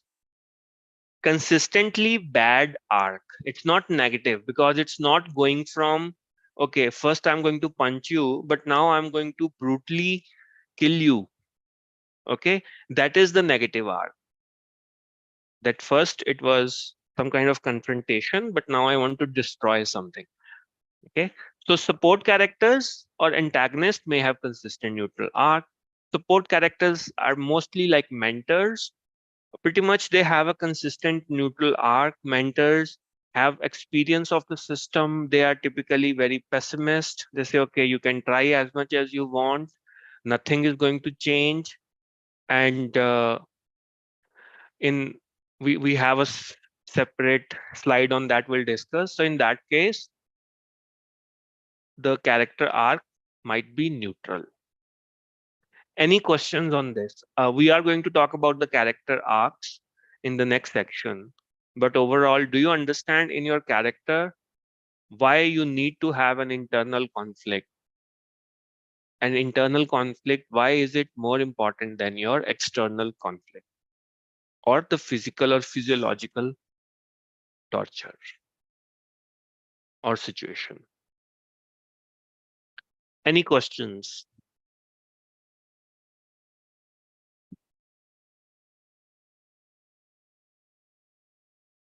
S1: consistently bad arc. It's not negative because it's not going from, okay, first I'm going to punch you, but now I'm going to brutally kill you. Okay, that is the negative arc. That first it was some kind of confrontation, but now I want to destroy something. Okay, so support characters or antagonists may have consistent neutral arc. Support characters are mostly like mentors. Pretty much they have a consistent neutral arc. Mentors have experience of the system. They are typically very pessimist. They say, okay, you can try as much as you want, nothing is going to change. And in we have a separate slide on that we'll discuss. So in that case, the character arc might be neutral. Any questions on this? We are going to talk about the character arcs in the next section. But overall, do you understand in your character why you need to have an internal conflict? An internal conflict, why is it more important than your external conflict or the physical or physiological torture or situation? Any questions?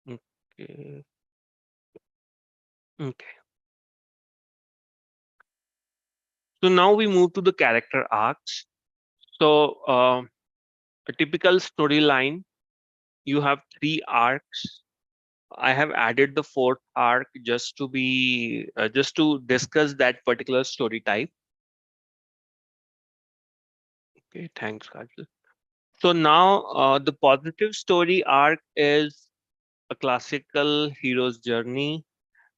S1: Okay. Okay. So now we move to the character arcs. So a typical storyline, you have three arcs. I have added the fourth arc just to be just to discuss that particular story type. Okay, thanks, Kajal. So now the positive story arc is a classical hero's journey.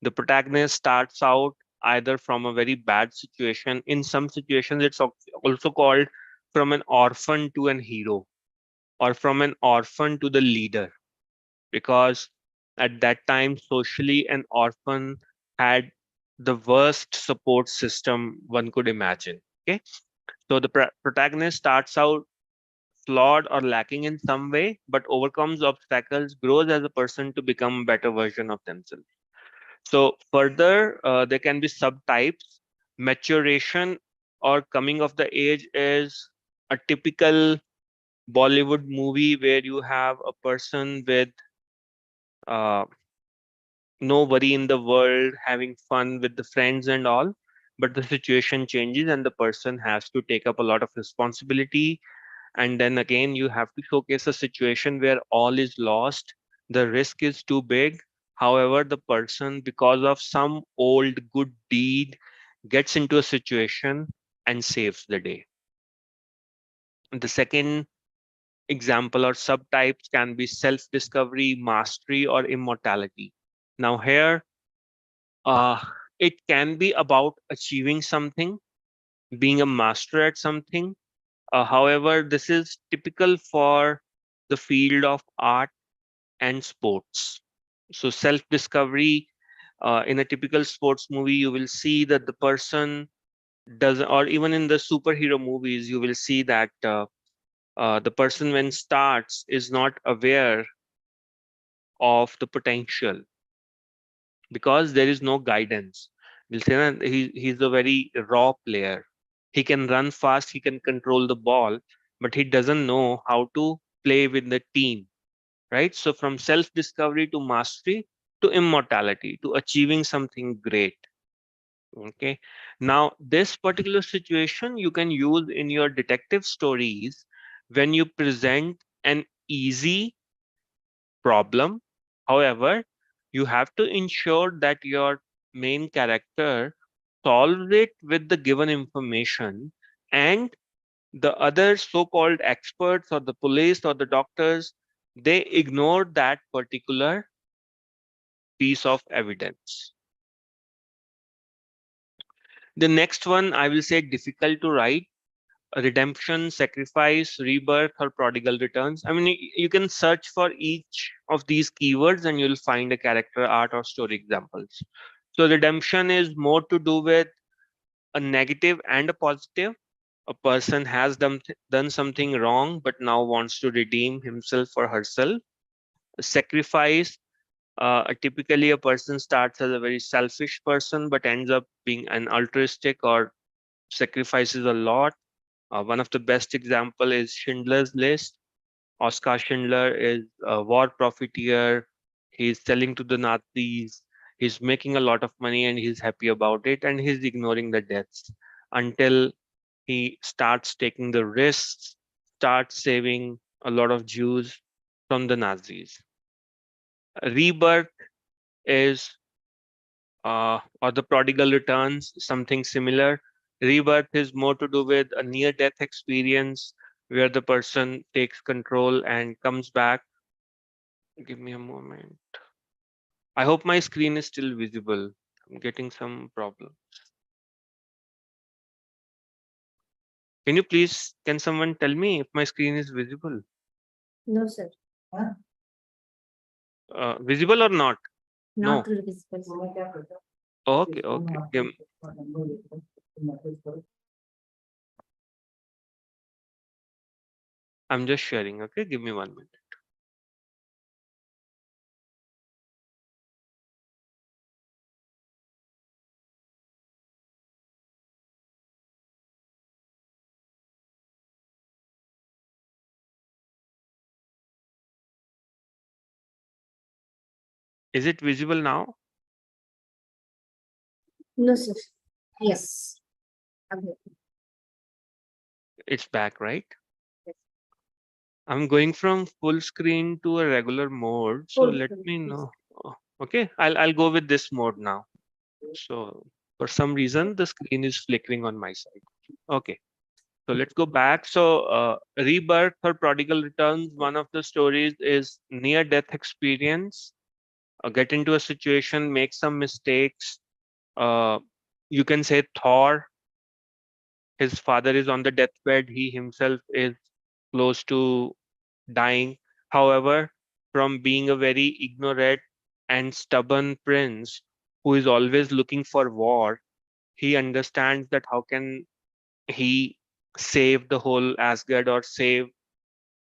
S1: The protagonist starts out either from a very bad situation. In some situations, it's also called from an orphan to an hero, or from an orphan to the leader, because at that time, socially, an orphan had the worst support system one could imagine. Okay, so the protagonist starts out flawed or lacking in some way, but overcomes obstacles, grows as a person to become a better version of themselves. So further, there can be subtypes. Maturation or coming of the age is a typical Bollywood movie where you have a person with uh, no worry in the world, having fun with the friends and all. But the situation changes and the person has to take up a lot of responsibility. And then again, you have to showcase a situation where all is lost, the risk is too big. However, the person, because of some old good deed, gets into a situation and saves the day. The second example or subtypes can be self-discovery, mastery, or immortality. Now here, uh, It can be about achieving something, being a master at something. However, this is typical for the field of art and sports. So, self discovery, in a typical sports movie, you will see that the person does, or even in the superhero movies, you will see that the person when starts is not aware of the potential because there is no guidance. We'll say that he's a very raw player. He can run fast, he can control the ball, but he doesn't know how to play with the team, right? So from self-discovery to mastery to immortality to achieving something great. Okay. Now, this particular situation you can use in your detective stories when you present an easy problem. However, you have to ensure that your main character solves it with the given information, and the other so-called experts or the police or the doctors, they ignore that particular piece of evidence. The next one I will say difficult to write: redemption, sacrifice, rebirth, or prodigal returns. I mean, you can search for each of these keywords and you'll find a character art or story examples. So redemption is more to do with a negative and a positive. A person has done something wrong but now wants to redeem himself or herself. Sacrifice, typically a person starts as a very selfish person but ends up being an altruistic or sacrifices a lot. One of the best example is Schindler's List. Oscar Schindler is a war profiteer. He's selling to the Nazis. He's making a lot of money and he's happy about it. And he's ignoring the deaths until he starts taking the risks, starts saving a lot of Jews from the Nazis. Rebirth is, or the prodigal returns, something similar. Rebirth is more to do with a near death experience where the person takes control and comes back. Give me a moment. I hope my screen is still visible. I'm getting some problem. Can you please, can someone tell me if my screen is visible?
S2: No, sir. Huh?
S1: Visible or not?
S2: Not
S1: No.
S2: visible.
S1: Okay, okay. I'm just sharing. Okay, give me 1 minute. Is it visible now?
S2: No, sir. Yes. Okay.
S1: It's back, right? I'm going from full screen to a regular mode, so
S2: Full,
S1: let
S2: full,
S1: me
S2: yes.
S1: know. Okay, I'll go with this mode now. So for some reason the screen is flickering on my side. Okay, so let's go back. So rebirth or prodigal returns. One of the stories is near death experience. Get into a situation, make some mistakes. Uh, you can say Thor. His father is on the deathbed. He himself is close to dying. However, from being a very ignorant and stubborn prince who is always looking for war, he understands that how can he save the whole Asgard or save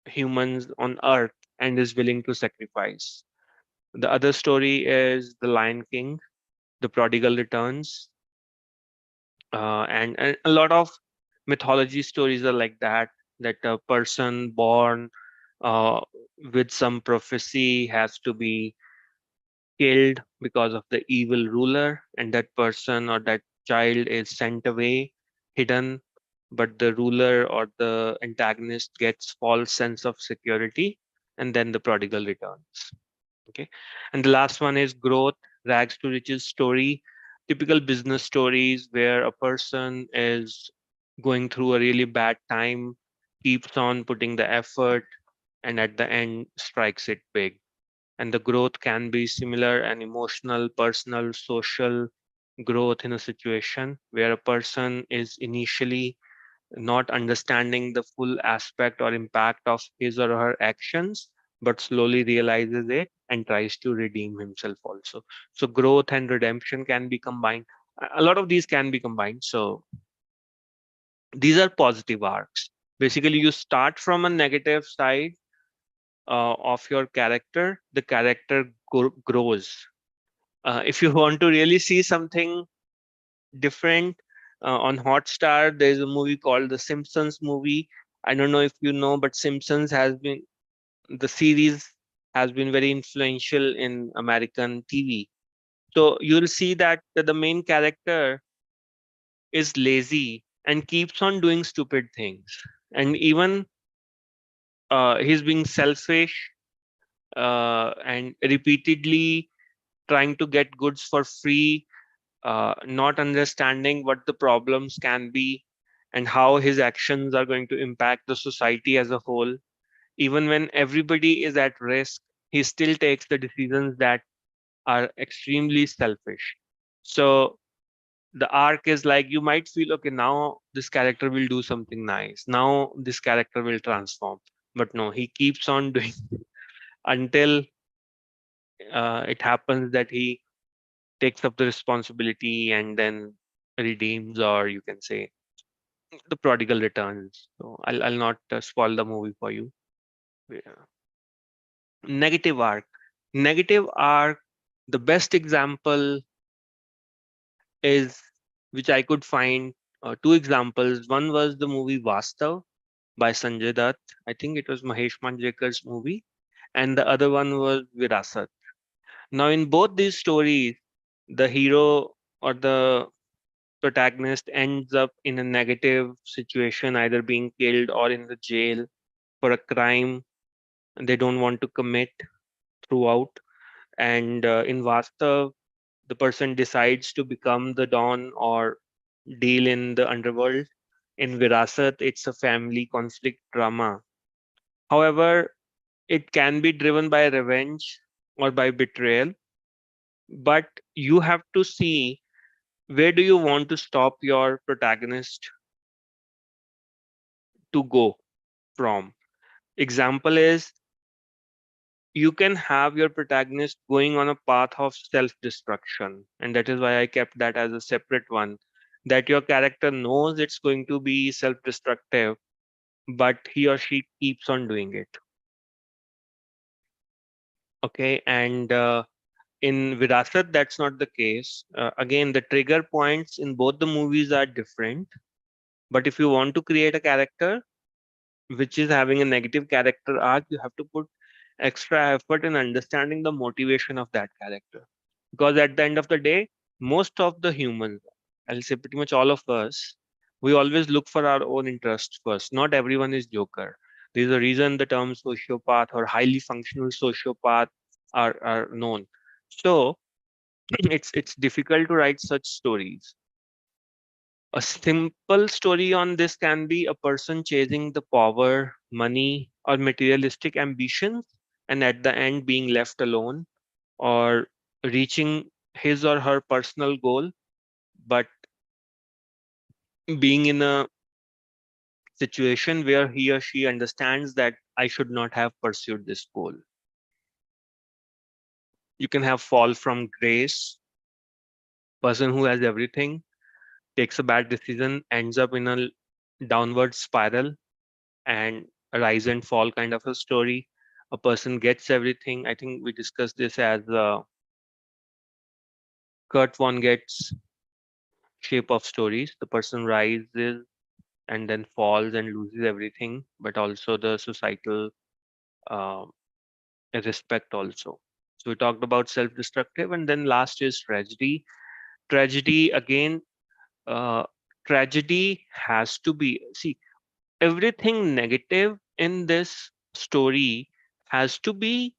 S1: humans on Earth and is willing to sacrifice. The other story is The Lion King, The Prodigal Returns, and a lot of mythology stories are like that. That a person born uh, with some prophecy has to be killed because of the evil ruler, and that person or that child is sent away, hidden, but the ruler or the antagonist gets false sense of security, and then the prodigal returns. Okay, and the last one is growth, rags to riches story. Typical business stories where a person is going through a really bad time, keeps on putting the effort, and at the end strikes it big. And the growth can be similar and emotional, personal, social, growth in a situation where a person is initially not understanding the full aspect or impact of his or her actions, but slowly realizes it and tries to redeem himself also. So growth and redemption can be combined. A lot of these can be combined. So these are positive arcs. Basically, you start from a negative side of your character, the character grows. If you want to really see something different, on Hotstar, there's a movie called The Simpsons movie. I don't know if you know, but Simpsons has been the series has been very influential in American TV. So you'll see that the main character is lazy and keeps on doing stupid things, and even he's being selfish and repeatedly trying to get goods for free, not understanding what the problems can be and how his actions are going to impact the society as a whole. Even when everybody is at risk, he still takes the decisions that are extremely selfish. So the arc is like you might feel, okay, now this character will do something nice. Now this character will transform. But no, he keeps on doing until it happens that he takes up the responsibility and then redeems, or you can say the prodigal returns. So I'll not spoil the movie for you. Yeah. Negative arc. Negative arc. The best example is, which I could find, two examples. One was the movie Vastav by Sanjay Dutt. I think it was Mahesh Manjrekar's movie, and the other one was Virasat. Now, in both these stories, the hero or the protagonist ends up in a negative situation, either being killed or in the jail for a crime they don't want to commit throughout. And in Vastav, the person decides to become the Don or deal in the underworld. In Virasat, it's a family conflict drama. However, it can be driven by revenge or by betrayal, but you have to see where do you want to stop your protagonist to go from. Example is, you can have your protagonist going on a path of self destruction, and that is why I kept that as a separate one, that your character knows it's going to be self destructive, but he or she keeps on doing it. Okay, and in Virasat, that's not the case. Again, the trigger points in both the movies are different, but if you want to create a character which is having a negative character arc, you have to put extra effort in understanding the motivation of that character. Because at the end of the day, most of the humans, I'll say pretty much all of us, we always look for our own interests first. Not everyone is Joker. There's a reason the term sociopath or highly functional sociopath are known. So it's difficult to write such stories. A simple story on this can be a person chasing the power, money, or materialistic ambitions, and at the end being left alone, or reaching his or her personal goal, but being in a situation where he or she understands that I should not have pursued this goal. You can have fall from grace, person who has everything, takes a bad decision, ends up in a downward spiral, and a rise and fall kind of a story. A person gets everything. I think we discussed this as Kurt Vonnegut's shape of stories. The person rises and then falls and loses everything, but also the societal uh, respect also. So we talked about self-destructive, and then last is tragedy. Tragedy again. Uh, Tragedy has to be, see, everything negative in this story has to be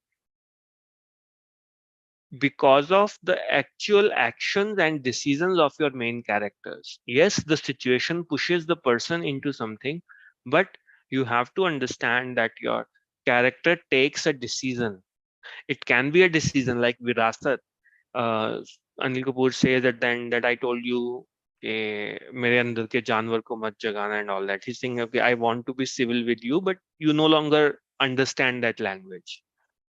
S1: because of the actual actions and decisions of your main characters. Yes, the situation pushes the person into something, but you have to understand that your character takes a decision. It can be a decision like Virasat. Uh, Anil Kapoor says at the end that I told you मेरे अंदर के जानवर को मत जगाना and all that. He's saying, okay, I want to be civil with you, but you no longer understand that language.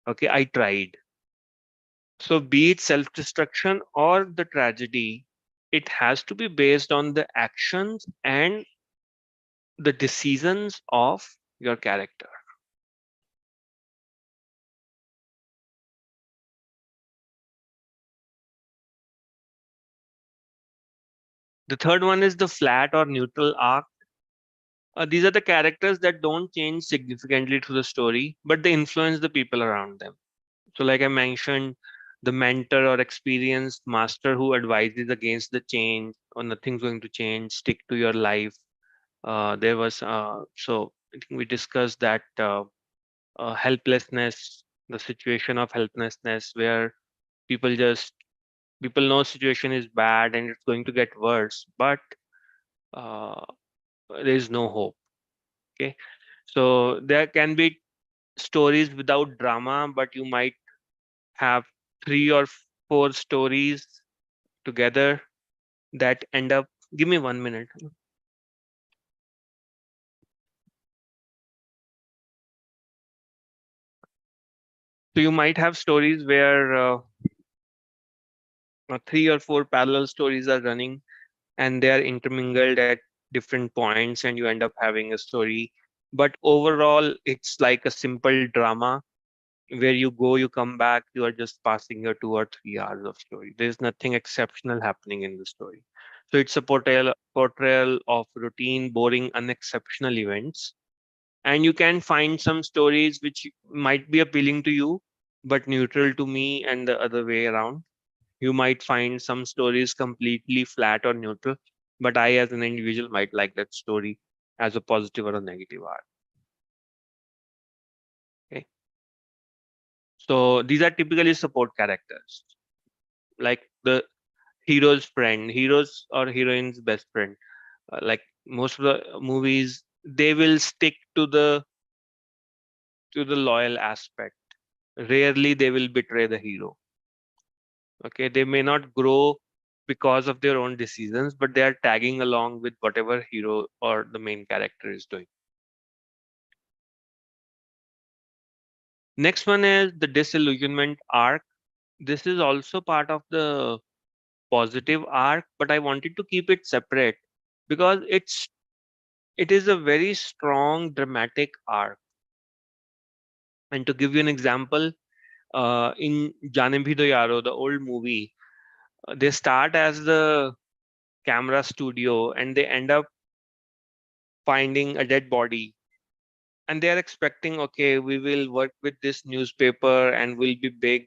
S1: Okay, I tried. So be it self-destruction or the tragedy, it has to be based on the actions and the decisions of your character. The third one is the flat or neutral arc. These are the characters that don't change significantly to the story, but they influence the people around them. So, like I mentioned, the mentor or experienced master who advises against the change or nothing's going to change, stick to your life. There was, so I think we discussed that helplessness, the situation of helplessness, where people just, people know situation is bad and it's going to get worse, but uh, there is no hope. Okay. So there can be stories without drama, but you might have three or four stories together that end up. Give me 1 minute. So you might have stories where three or four parallel stories are running and they are intermingled at different points, and you end up having a story. But overall, it's like a simple drama where you go, you come back, you are just passing your 2 or 3 hours of story. There's nothing exceptional happening in the story. So it's a portrayal of routine, boring, unexceptional events. And you can find some stories which might be appealing to you, but neutral to me, and the other way around. You might find some stories completely flat or neutral, but I, as an individual, might like that story as a positive or a negative art. Okay. So these are typically support characters, like the hero's friend, hero's or heroine's best friend. Like most of the movies, they will stick to the loyal aspect. Rarely they will betray the hero. Okay, they may not grow because of their own decisions, but they are tagging along with whatever hero or the main character is doing. Next one is the disillusionment arc. This is also part of the positive arc, but I wanted to keep it separate because it is a very strong dramatic arc. And to give you an example, in Jaane Bhi Do Yaro, the old movie, they start as the camera studio and they end up finding a dead body, and they are expecting, okay, we will work with this newspaper and we'll be big.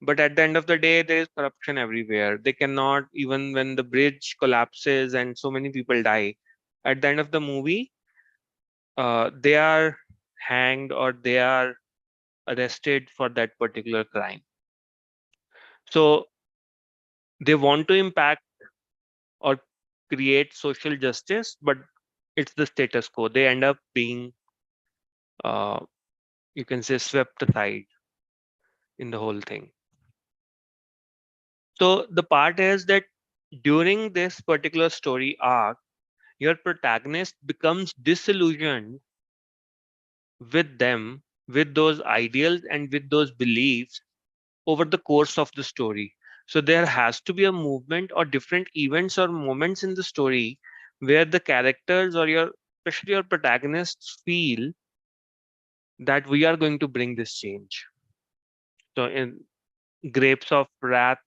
S1: But at the end of the day, there is corruption everywhere. They cannot, even when the bridge collapses and so many people die, at the end of the movie, they are hanged or they are arrested for that particular crime. So they want to impact or create social justice, but it's the status quo. They end up being, uh, you can say, swept aside in the whole thing. So the part is that during this particular story arc, your protagonist becomes disillusioned with them, with those ideals and with those beliefs over the course of the story. So there has to be a movement or different events or moments in the story where the characters or your, especially your protagonists, feel that we are going to bring this change. So in Grapes of Wrath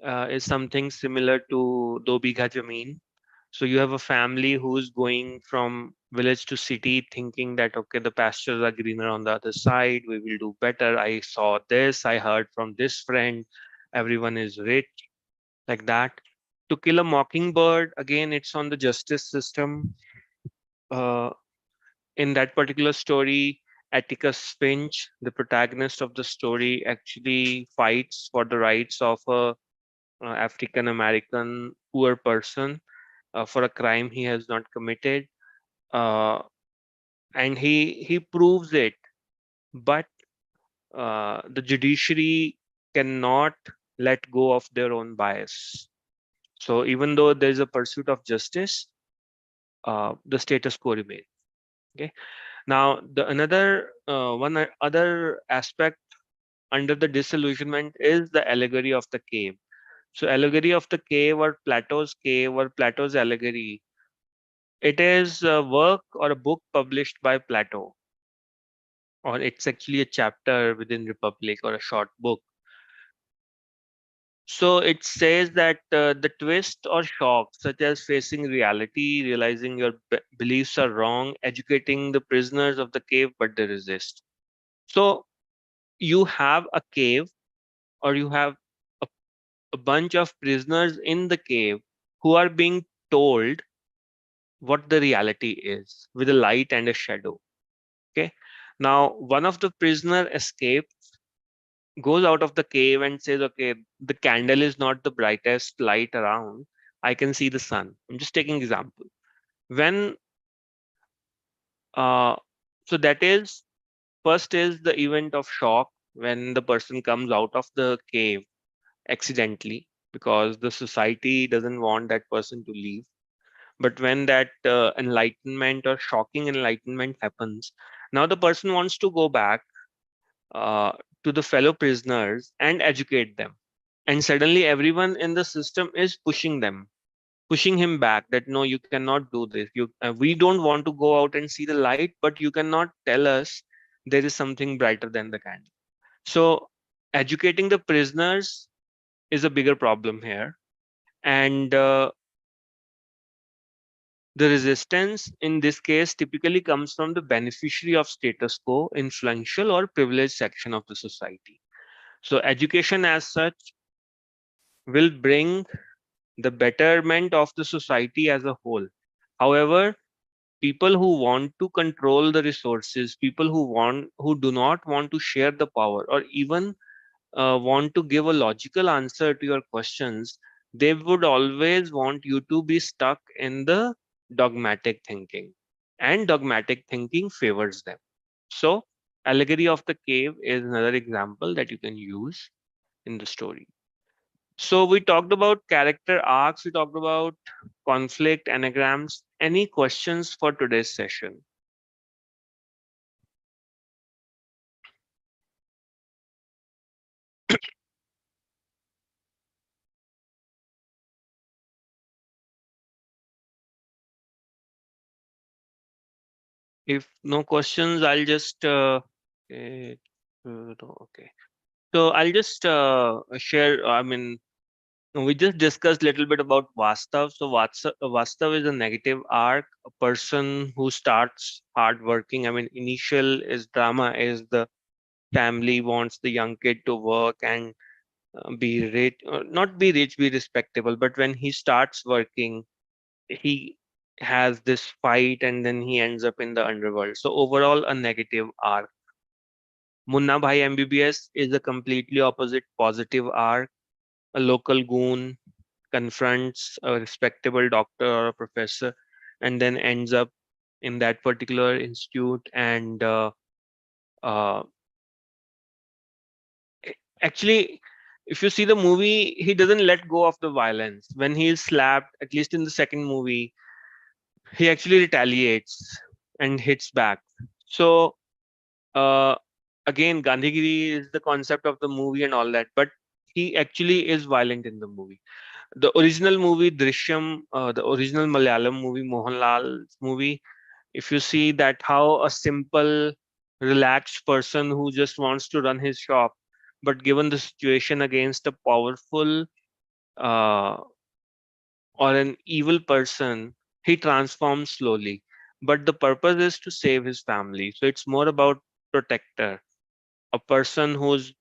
S1: is something similar to Do Bigha Jameen. So you have a family who's going from village to city thinking that, okay, the pastures are greener on the other side, we will do better. I saw this, I heard from this friend, everyone is rich, like that. To Kill a Mockingbird, again, it's on the justice system. Uh, in that particular story, Atticus Finch, the protagonist of the story, actually fights for the rights of a African American poor person for a crime he has not committed, uh, and he proves it. But the judiciary cannot. let go of their own bias. So even though there is a pursuit of justice, the status quo remains. Okay. Now the another other aspect under the disillusionment is the allegory of the cave. So allegory of the cave or Plato's allegory. It is a work or a book published by Plato, or it's actually a chapter within Republic or a short book. So it says that the twist or shock, such as facing reality, realizing your beliefs are wrong, educating the prisoners of the cave, but they resist. So you have a cave, or you have a, a bunch of prisoners in the cave who are being told what the reality is with a light and a shadow. Okay. Now, one of the prisoner escapes, goes out of the cave and says, okay, the candle is not the brightest light around. I can see the sun. I'm just taking example. When uh, so that is first is the event of shock when the person comes out of the cave accidentally because the society doesn't want that person to leave. But when that enlightenment or shocking enlightenment happens, now the person wants to go back uh, to the fellow prisoners and educate them. And suddenly everyone in the system is pushing them, pushing him back that no, you cannot do this. We don't want to go out and see the light, but you cannot tell us there is something brighter than the candle. So educating the prisoners is a bigger problem here. And the resistance in this case typically comes from the beneficiary of status quo, influential or privileged section of the society. So education as such will bring the betterment of the society as a whole. However, people who want to control the resources, people who do not want to share the power, or even want to give a logical answer to your questions, they would always want you to be stuck in the dogmatic thinking, and dogmatic thinking favors them. So allegory of the cave is another example that you can use in the story. So we talked about character arcs, we talked about conflict, anagrams. Any questions for today's session? If no questions, I'll just eh, okay. So I'll just share. I mean, we just discussed a little bit about Vastav. So Vastav is a negative arc, a person who starts hardworking. I mean, initial is drama is the family wants the young kid to work and be rich, not be rich, be respectable. But when he starts working, he has this fight and then he ends up in the underworld. So overall, a negative arc. Munna Bhai MBBS is a completely opposite positive arc. A local goon confronts a respectable doctor or a professor and then ends up in that particular institute and uh, actually, if you see the movie, he doesn't let go of the violence. When he is slapped, at least in the second movie, he actually retaliates and hits back. So uh, again, Gandhigiri is the concept of the movie and all that, but he actually is violent in the movie. The original movie Drishyam, the original Malayalam movie Mohanlal's movie, if you see that how a simple, relaxed person who just wants to run his shop, but given the situation against a powerful uh, or an evil person, he transforms slowly. But the purpose is to save his family. So it's more about protector, a person who's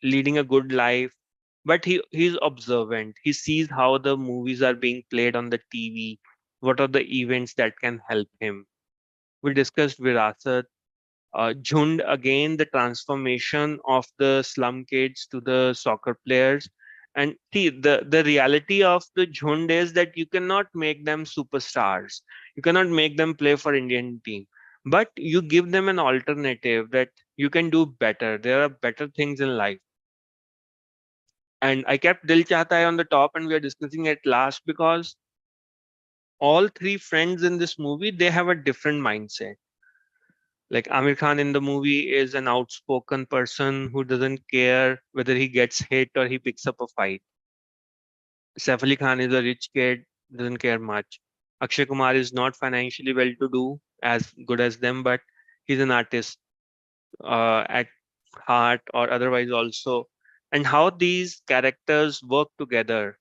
S1: leading a good life, but he's observant. He sees how the movies are being played on the TV, what are the events that can help him. We discussed Virasat, Jhund, again the transformation of the slum kids to the soccer players. And see, the reality of the Jhund is that you cannot make them superstars, you cannot make them play for Indian team, but you give them an alternative that you can do better. There are better things in life. And I kept Dil Chahta Hai on the top, and we are discussing it last because all three friends in this movie, they have a different mindset. Like Amir Khan in the movie is an outspoken person who doesn't care whether he gets hit or he picks up a fight. Saif Ali Khan is a rich kid, doesn't care much. Akshay Kumar is not financially well to do, as good as them, but he's an artist at heart or otherwise also. And how these characters work together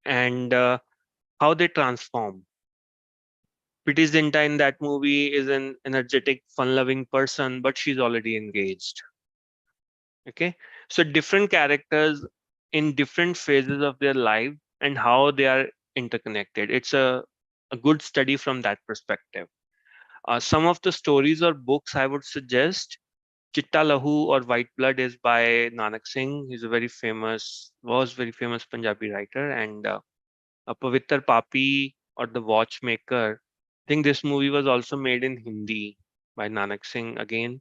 S1: and how they transform. Priti Zinta in that movie is an energetic, fun-loving person, but she's already engaged. Okay, so different characters in different phases of their life and how they are interconnected. It's a good study from that perspective. Some of the stories or books I would suggest: Chitta Lahu or White Blood is by Nanak Singh. He's a was very famous Punjabi writer, and Pavitr Papi or The Watchmaker. I think this movie was also made in Hindi by Nanak Singh again.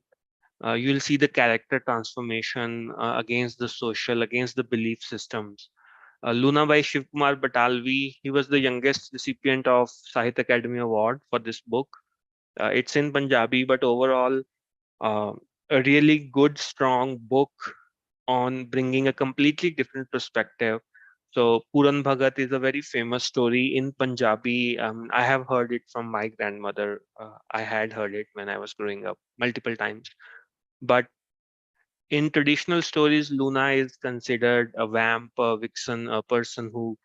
S1: You'll see the character transformation against the social, against the belief systems. Luna by Shiv Kumar Batalvi, he was the youngest recipient of Sahitya Academy Award for this book. It's in Punjabi, but overall, uh, a really good, strong book on bringing a completely different perspective. So Puran Bhagat is a very famous story in Punjabi. I have heard it from my grandmother. I had heard it when I was growing up multiple times. But in traditional stories, Luna is considered a vamp, a vixen, a person who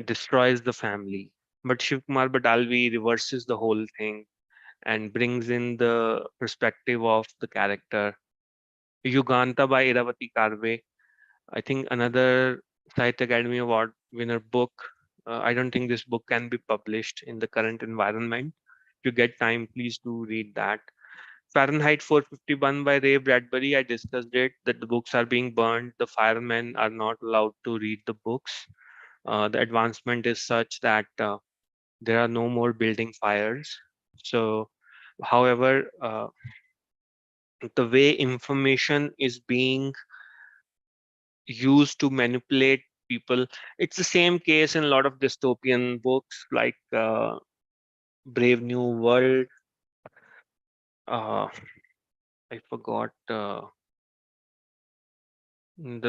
S1: destroys the family. But Shivkumar Badalvi reverses the whole thing and brings in the perspective of the character. Yuganta by Iravati Karve, I think another Sahitya Academy Award winner book. I don't think this book can be published in the current environment. If you get time, please do read that. Fahrenheit 451 by Ray Bradbury, I discussed it, that the books are being burned. The firemen are not allowed to read the books. The advancement is such that there are no more building fires. So, however, the way information is being used to manipulate people, it's the same case in a lot of dystopian books like Brave New World. Uh, I forgot. The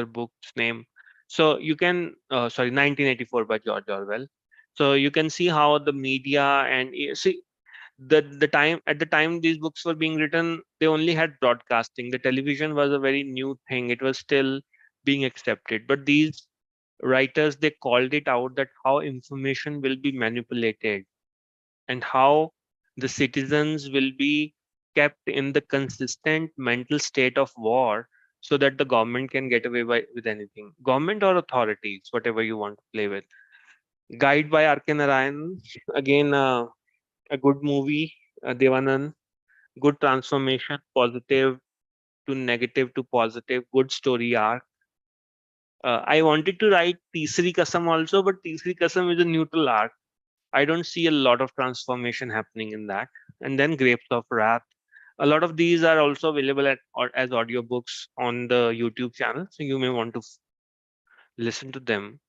S1: book's name. So you can, sorry, 1984 by George Orwell. So you can see how the media and see the time at the time these books were being written, they only had broadcasting. The television was a very new thing. It was still being accepted. But these writers, they called it out that how information will be manipulated and how the citizens will be kept in the consistent mental state of war so that the government can get away with anything. Government or authorities, whatever you want to play with. Guide by R.K. Narayan, again, a good movie, Devanand, good transformation, positive to negative to positive, good story arc. I wanted to write Tisri Kasam also, but Tisri Kasam is a neutral arc. I don't see a lot of transformation happening in that. And then Grapes of Wrath. A lot of these are also available or as audiobooks on the YouTube channel, so you may want to listen to them.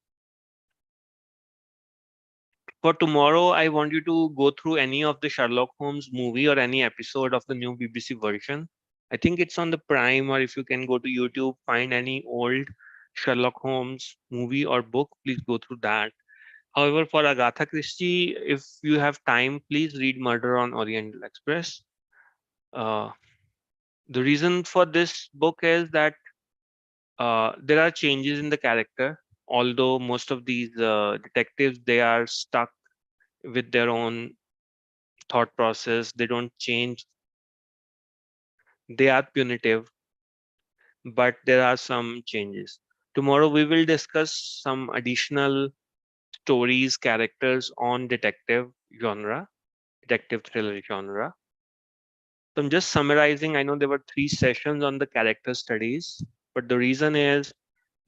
S1: For tomorrow, I want you to go through any of the Sherlock Holmes movie or any episode of the new BBC version. I think it's on the Prime, or if you can go to YouTube, find any old Sherlock Holmes movie or book, please go through that. However, for Agatha Christie, if you have time, please read Murder on Oriental Express. Uh, the reason for this book is that there are changes in the character. Although most of these detectives, they are stuck with their own thought process, they don't change, they are punitive, but there are some changes. Tomorrow we will discuss some additional stories, characters on genre, detective thriller genre. So I'm just summarizing. I know there were 3 sessions on the character studies, but the reason is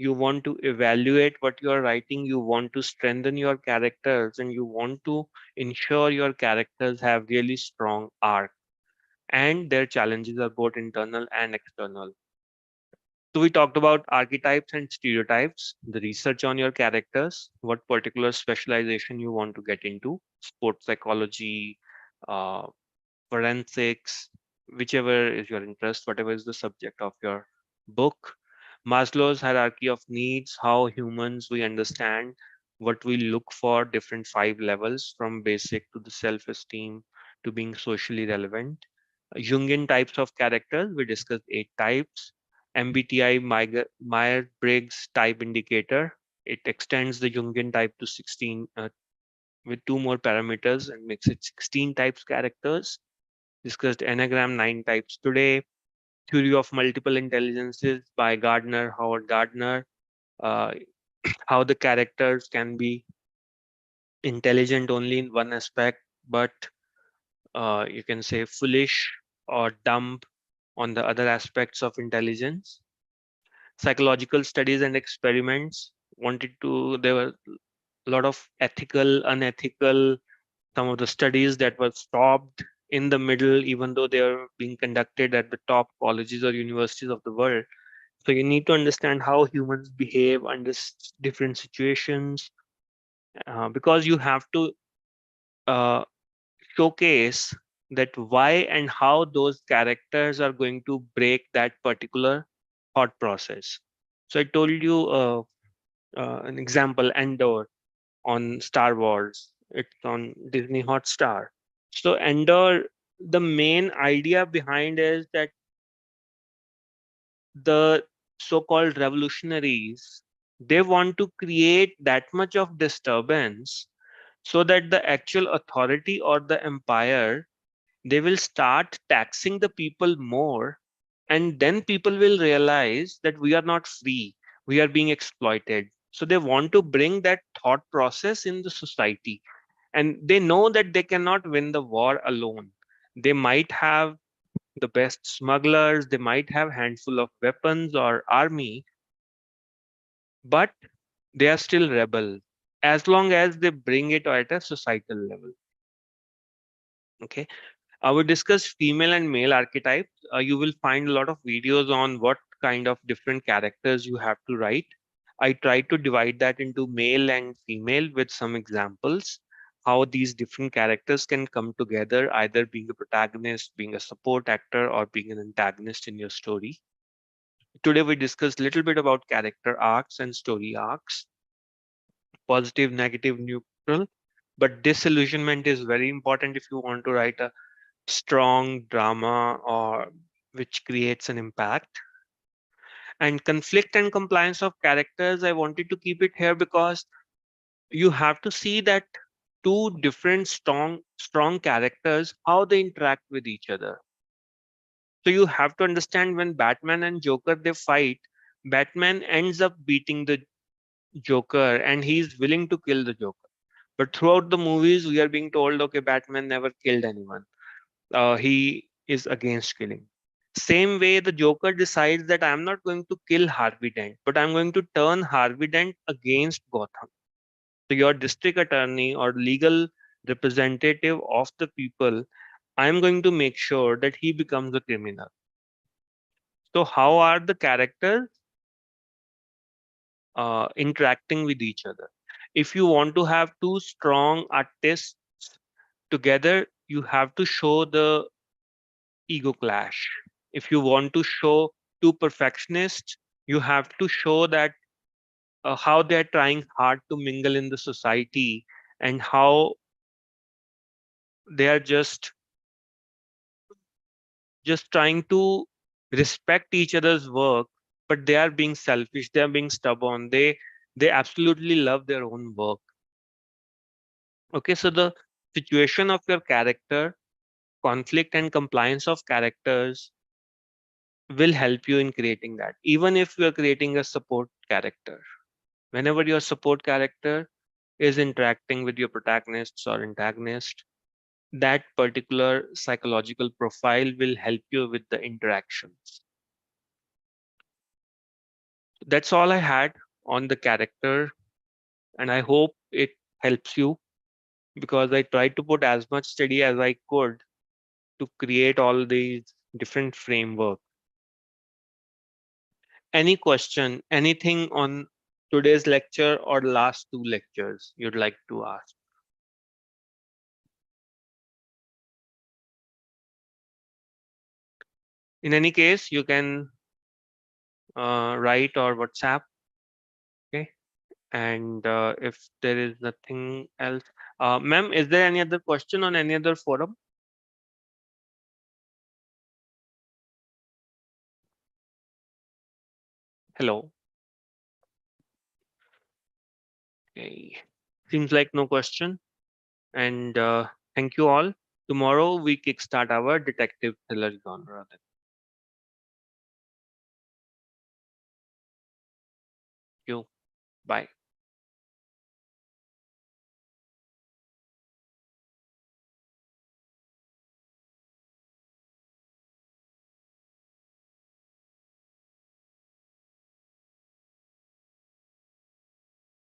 S1: you want to evaluate what you are writing, you want to strengthen your characters, and you want to ensure your characters have really strong arc and their challenges are both internal and external. So we talked about archetypes and stereotypes, the research on your characters, what particular specialization you want to get into, sports psychology, uh, forensics, whichever is your interest, whatever is the subject of your book. Maslow's hierarchy of needs, how humans we understand what we look for, different five levels from basic to the self-esteem to being socially relevant. Jungian types of characters, we discussed eight types. MBTI Myers-Briggs type indicator, it extends the Jungian type to 16 with two more parameters and makes it 16 types characters. Discussed Enneagram 9 types today. Theory of multiple intelligences by Howard Gardner. Uh, how the characters can be intelligent only in one aspect, but you can say foolish or dumb on the other aspects of intelligence. Psychological studies and experiments wanted to, there were a lot of ethical, unethical, some of the studies that were stopped in the middle, even though they are being conducted at the top colleges or universities of the world. So you need to understand how humans behave under different situations, because you have to uh, showcase that why and how those characters are going to break that particular thought process. So I told you an example, Endor on Star Wars. It's on Disney Hotstar. So Endor, the main idea behind is that the so-called revolutionaries, they want to create that much of disturbance so that the actual authority or the empire, they will start taxing the people more, and then people will realize that we are not free, we are being exploited. So they want to bring that thought process in the society, and they know that they cannot win the war alone. They might have the best smugglers, they might have handful of weapons or army, but they are still rebel as long as they bring it at a societal level. Okay. We discussed female and male archetypes. You will find a lot of videos on what kind of different characters you have to write. I tried to divide that into male and female with some examples, how these different characters can come together, either being a protagonist, being a support actor, or being an antagonist in your story. Today, we discussed a little bit about character arcs and story arcs, positive, negative, neutral. But disillusionment is very important if you want to write a strong drama or which creates an impact. And conflict and compliance of characters, I wanted to keep it here because you have to see that two different strong characters, how they interact with each other. So you have to understand when Batman and Joker they fight, Batman ends up beating the Joker and he's willing to kill the Joker. But throughout the movies, we are being told, okay, Batman never killed anyone. He is against killing. Same way, the Joker decides that I'm not going to kill Harvey Dent, but I'm going to turn Harvey Dent against Gotham. So your district attorney or legal representative of the people, I'm going to make sure that he becomes a criminal. So how are the characters interacting with each other? If you want to have two strong artists together, you have to show the ego clash. If you want to show two perfectionists, you have to show that how they're trying hard to mingle in the society and how they are just trying to respect each other's work, but they are being selfish, they are being stubborn, they absolutely love their own work. Okay, so the situation of your character, conflict and compliance of characters will help you in creating that. Even if you are creating a support character, whenever your support character is interacting with your protagonists or antagonist, that particular psychological profile will help you with the interactions. That's all I had on the character, and I hope it helps you because I tried to put as much study as I could to create all these different framework. Any question, anything on today's lecture or last two lectures you'd like to ask? In any case, you can write or WhatsApp. Okay. And if there is nothing else, ma'am, is there any other question on any other forum? Hello. Okay. Seems like no question. And thank you all. Tomorrow we kickstart our detective thriller genre. Thank you. Bye.